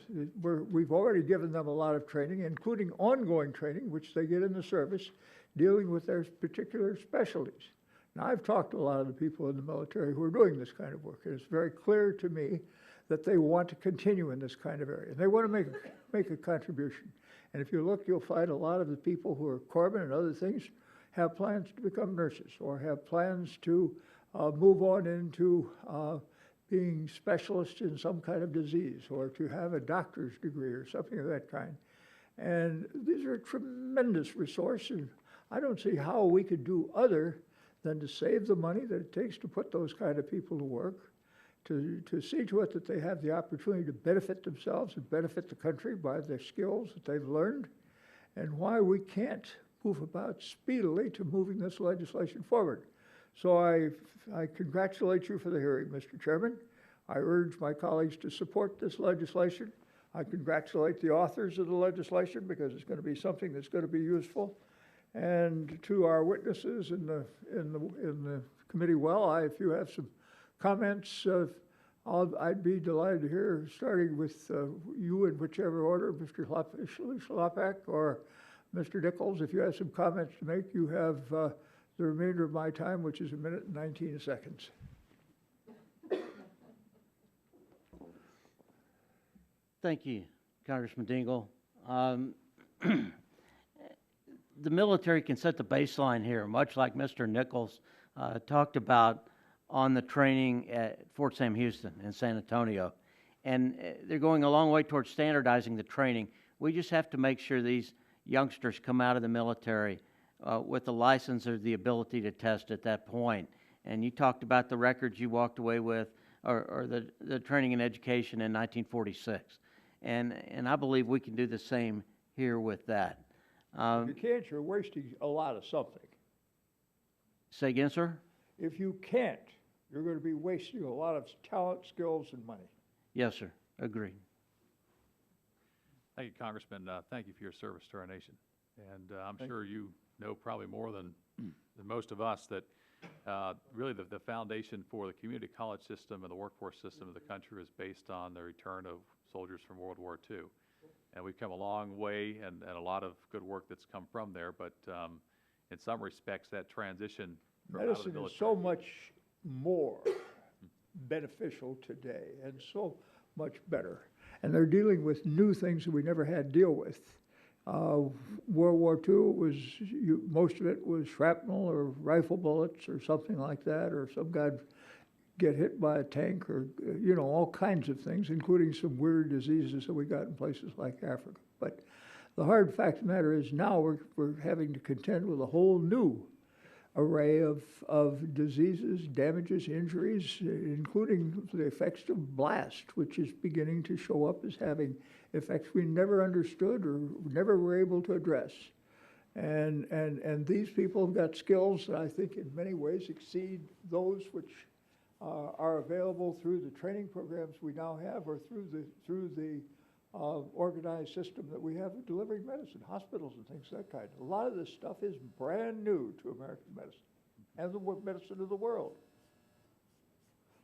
we've already given them a lot of training, including ongoing training, which they get in the service, dealing with their particular specialties. Now, I've talked to a lot of the people in the military who are doing this kind of work, and it's very clear to me that they want to continue in this kind of area. They want to make a contribution. And if you look, you'll find a lot of the people who are corpsmen and other things have plans to become nurses or have plans to move on into being specialists in some kind of disease or to have a doctor's degree or something of that kind. And these are a tremendous resource, and I don't see how we could do other than to save the money that it takes to put those kind of people to work, to see to it that they have the opportunity to benefit themselves and benefit the country by their skills that they've learned, and why we can't move about speedily to moving this legislation forward. So I congratulate you for the hearing, Mr. Chairman. I urge my colleagues to support this legislation. I congratulate the authors of the legislation because it's going to be something that's going to be useful. And to our witnesses in the committee, if you have some comments, I'd be delighted to hear, starting with you in whichever order, Mr. Schlappak or Mr. Nichols. If you have some comments to make, you have the remainder of my time, which is 1 minute and 19 seconds. Thank you, Congressman Dingell. The military can set the baseline here, much like Mr. Nichols talked about on the training at Fort Sam Houston in San Antonio. And they're going a long way towards standardizing the training. We just have to make sure these youngsters come out of the military with the license or the ability to test at that point. And you talked about the records you walked away with, or the training and education in 1946. And I believe we can do the same here with that. If you can't, you're wasting a lot of something. Say again, sir? If you can't, you're going to be wasting a lot of talent, skills, and money. Yes, sir. Agreed. Thank you, Congressman. Thank you for your service to our nation. And I'm sure you know probably more than most of us that really the foundation for the community college system and the workforce system of the country is based on the return of soldiers from World War II. And we've come a long way and a lot of good work that's come from there. But in some respects, that transition from out of the Medicine military is so much more beneficial today and so much better. And they're dealing with new things that we never had to deal with. World War II, most of it was shrapnel or rifle bullets or something like that, or some guy get hit by a tank, or all kinds of things, including some weird diseases that we got in places like Africa. But the hard fact of the matter is now we're having to contend with a whole new array of diseases, damages, injuries, including the effects of blast, which is beginning to show up as having effects we never understood or never were able to address. And these people have got skills that I think in many ways exceed those which are available through the training programs we now have, or through the organized system that we have of delivering medicine, hospitals and things of that kind. A lot of this stuff is brand new to American medicine and the medicine of the world.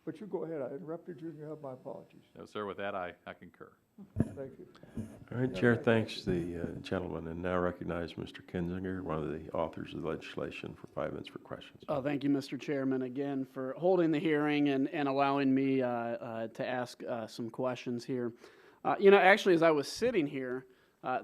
But you go ahead. I interrupted you, and you have my apologies. No, sir, with that, I concur. Thank you. All right, Chair thanks the gentleman, and now recognize Mr. Kinzinger, one of the authors of the legislation, for 5 minutes for questions. Thank you, Mr. Chairman, again for holding the hearing and allowing me to ask some questions here. Actually, as I was sitting here,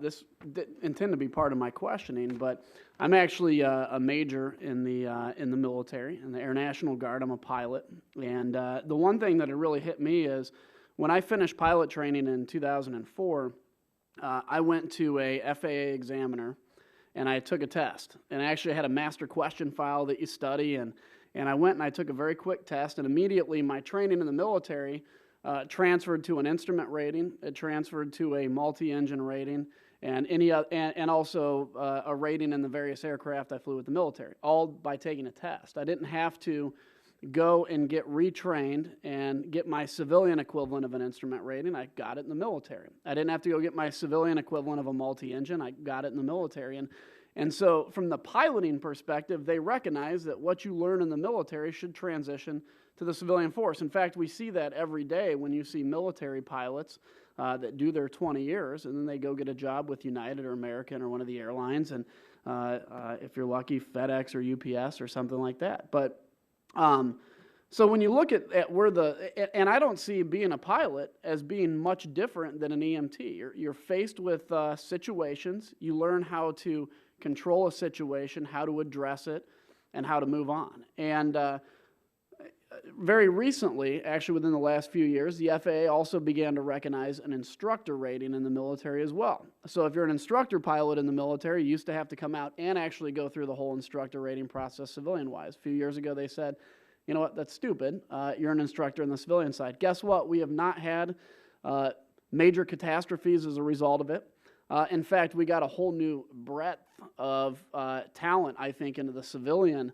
this didn't intend to be part of my questioning, but I'm actually a major in the military, in the Air National Guard. I'm a pilot, and the one thing that really hit me is when I finished pilot training in 2004, I went to a FAA examiner, and I took a test. And I actually had a master question file that you study, and I went and I took a very quick test, and immediately my training in the military transferred to an instrument rating. It transferred to a multi-engine rating, and also a rating in the various aircraft I flew with the military, all by taking a test. I didn't have to go and get retrained and get my civilian equivalent of an instrument rating. I got it in the military. I didn't have to go get my civilian equivalent of a multi-engine. I got it in the military. And so from the piloting perspective, they recognize that what you learn in the military should transition to the civilian force. In fact, we see that every day when you see military pilots that do their 20 years, and then they go get a job with United or American or one of the airlines, and if you're lucky, FedEx or UPS or something like that. But so when you look at where and I don't see being a pilot as being much different than an EMT. You're faced with situations. You learn how to control a situation, how to address it, and how to move on. And very recently, actually within the last few years, the FAA also began to recognize an instructor rating in the military as well. So if you're an instructor pilot in the military, you used to have to come out and actually go through the whole instructor rating process civilian-wise. A few years ago, they said, you know what, that's stupid. You're an instructor on the civilian side. Guess what? We have not had major catastrophes as a result of it. In fact, we got a whole new breadth of talent, I think, into the civilian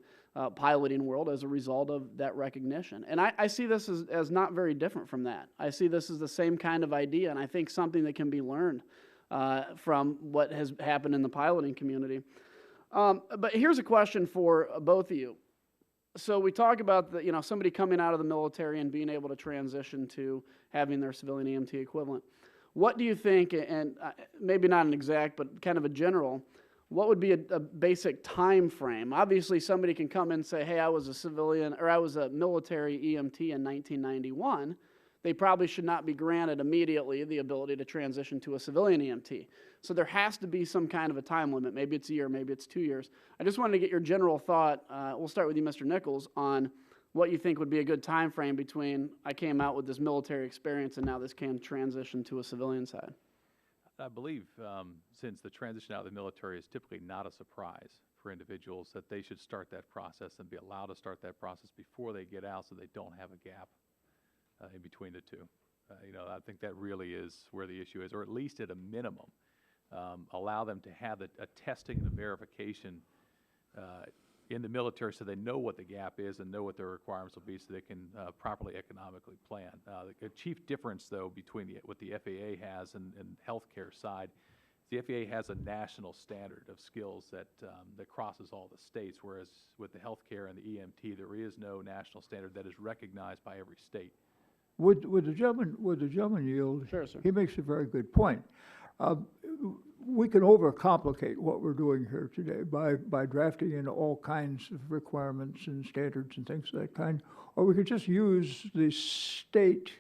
piloting world as a result of that recognition. And I see this as not very different from that. I see this as the same kind of idea, and I think something that can be learned from what has happened in the piloting community. But here's a question for both of you. So we talk about somebody coming out of the military and being able to transition to having their civilian EMT equivalent. What do you think, and maybe not an exact, but kind of a general, what would be a basic time frame? Obviously, somebody can come in and say, hey, I was a civilian, or I was a military EMT in 1991. They probably should not be granted immediately the ability to transition to a civilian EMT. So there has to be some kind of a time limit. Maybe it's a year, maybe it's 2 years. I just wanted to get your general thought, we'll start with you, Mr. Nichols, on what you think would be a good time frame between I came out with this military experience and now this can transition to a civilian side. I believe since the transition out of the military is typically not a surprise for individuals, that they should start that process and be allowed to start that process before they get out so they don't have a gap in between the two. I think that really is where the issue is, or at least at a minimum, allow them to have a testing and a verification in the military so they know what the gap is and know what their requirements will be so they can properly economically plan. The chief difference, though, between what the FAA has and healthcare side, the FAA has a national standard of skills that crosses all the states, whereas with the healthcare and the EMT, there is no national standard that is recognized by every state. Would the gentleman yield? Sure, sir. He makes a very good point. We can overcomplicate what we're doing here today by drafting in all kinds of requirements and standards and things of that kind, or we could just use the state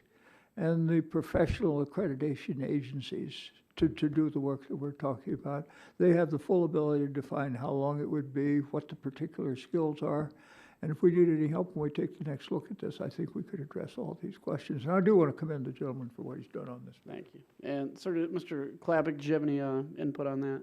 and the professional accreditation agencies to do the work that we're talking about. They have the full ability to define how long it would be, what the particular skills are, and if we need any help when we take the next look at this, I think we could address all these questions. And I do want to commend the gentleman for what he's done on this. Thank you. And sort of, Mr. Klavik, do you have any input on that?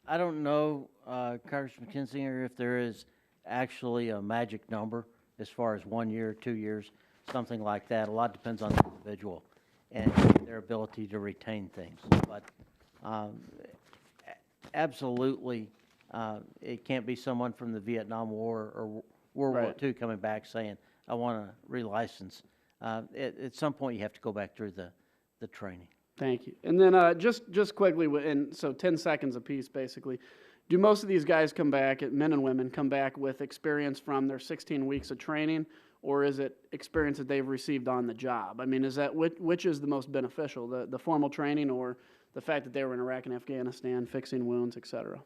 I don't know, Congressman Kinzinger, if there is actually a magic number as far as 1 year, 2 years, something like that. A lot depends on the individual and their ability to retain things. But absolutely, it can't be someone from the Vietnam War or World War II coming back saying, I want to relicense. At some point, you have to go back through the training. Thank you. And then just quickly, and so 10 seconds apiece, basically. Do most of these guys come back, men and women, come back with experience from their 16 weeks of training, or is it experience that they've received on the job? I mean, is that which is the most beneficial, the formal training or the fact that they were in Iraq and Afghanistan fixing wounds, et cetera?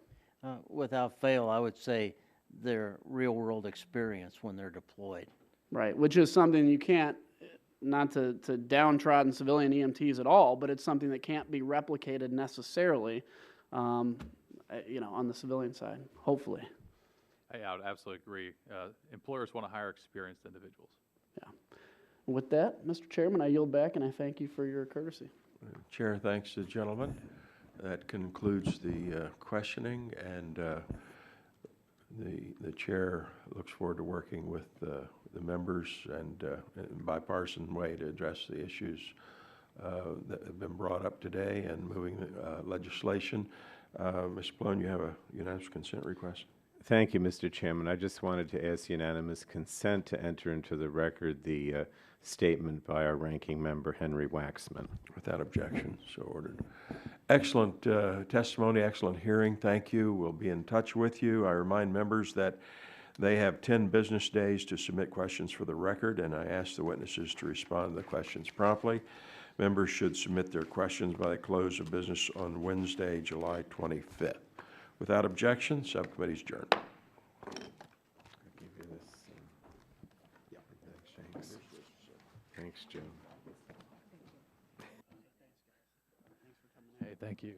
Without fail, I would say their real-world experience when they're deployed. Right, which is something you can't not to downtrodden civilian EMTs at all, but it's something that can't be replicated necessarily, on the civilian side, hopefully. I would absolutely agree. Employers want to hire experienced individuals. Yeah. With that, Mr. Chairman, I yield back and I thank you for your courtesy. Chair thanks the gentleman. That concludes the questioning, and the chair looks forward to working with the members and in a bipartisan way to address the issues that have been brought up today and moving legislation. Mr. Malone, you have a unanimous consent request. Thank you, Mr. Chairman. I just wanted to ask unanimous consent to enter into the record the statement by our ranking member, Henry Waxman. Without objection, so ordered. Excellent testimony, excellent hearing. Thank you. We'll be in touch with you. I remind members that they have 10 business days to submit questions for the record, and I ask the witnesses to respond to the questions promptly. Members should submit their questions by the close of business on Wednesday, July 25th. Without objection, subcommittee is adjourned. Thanks, Joe. Hey, thank you.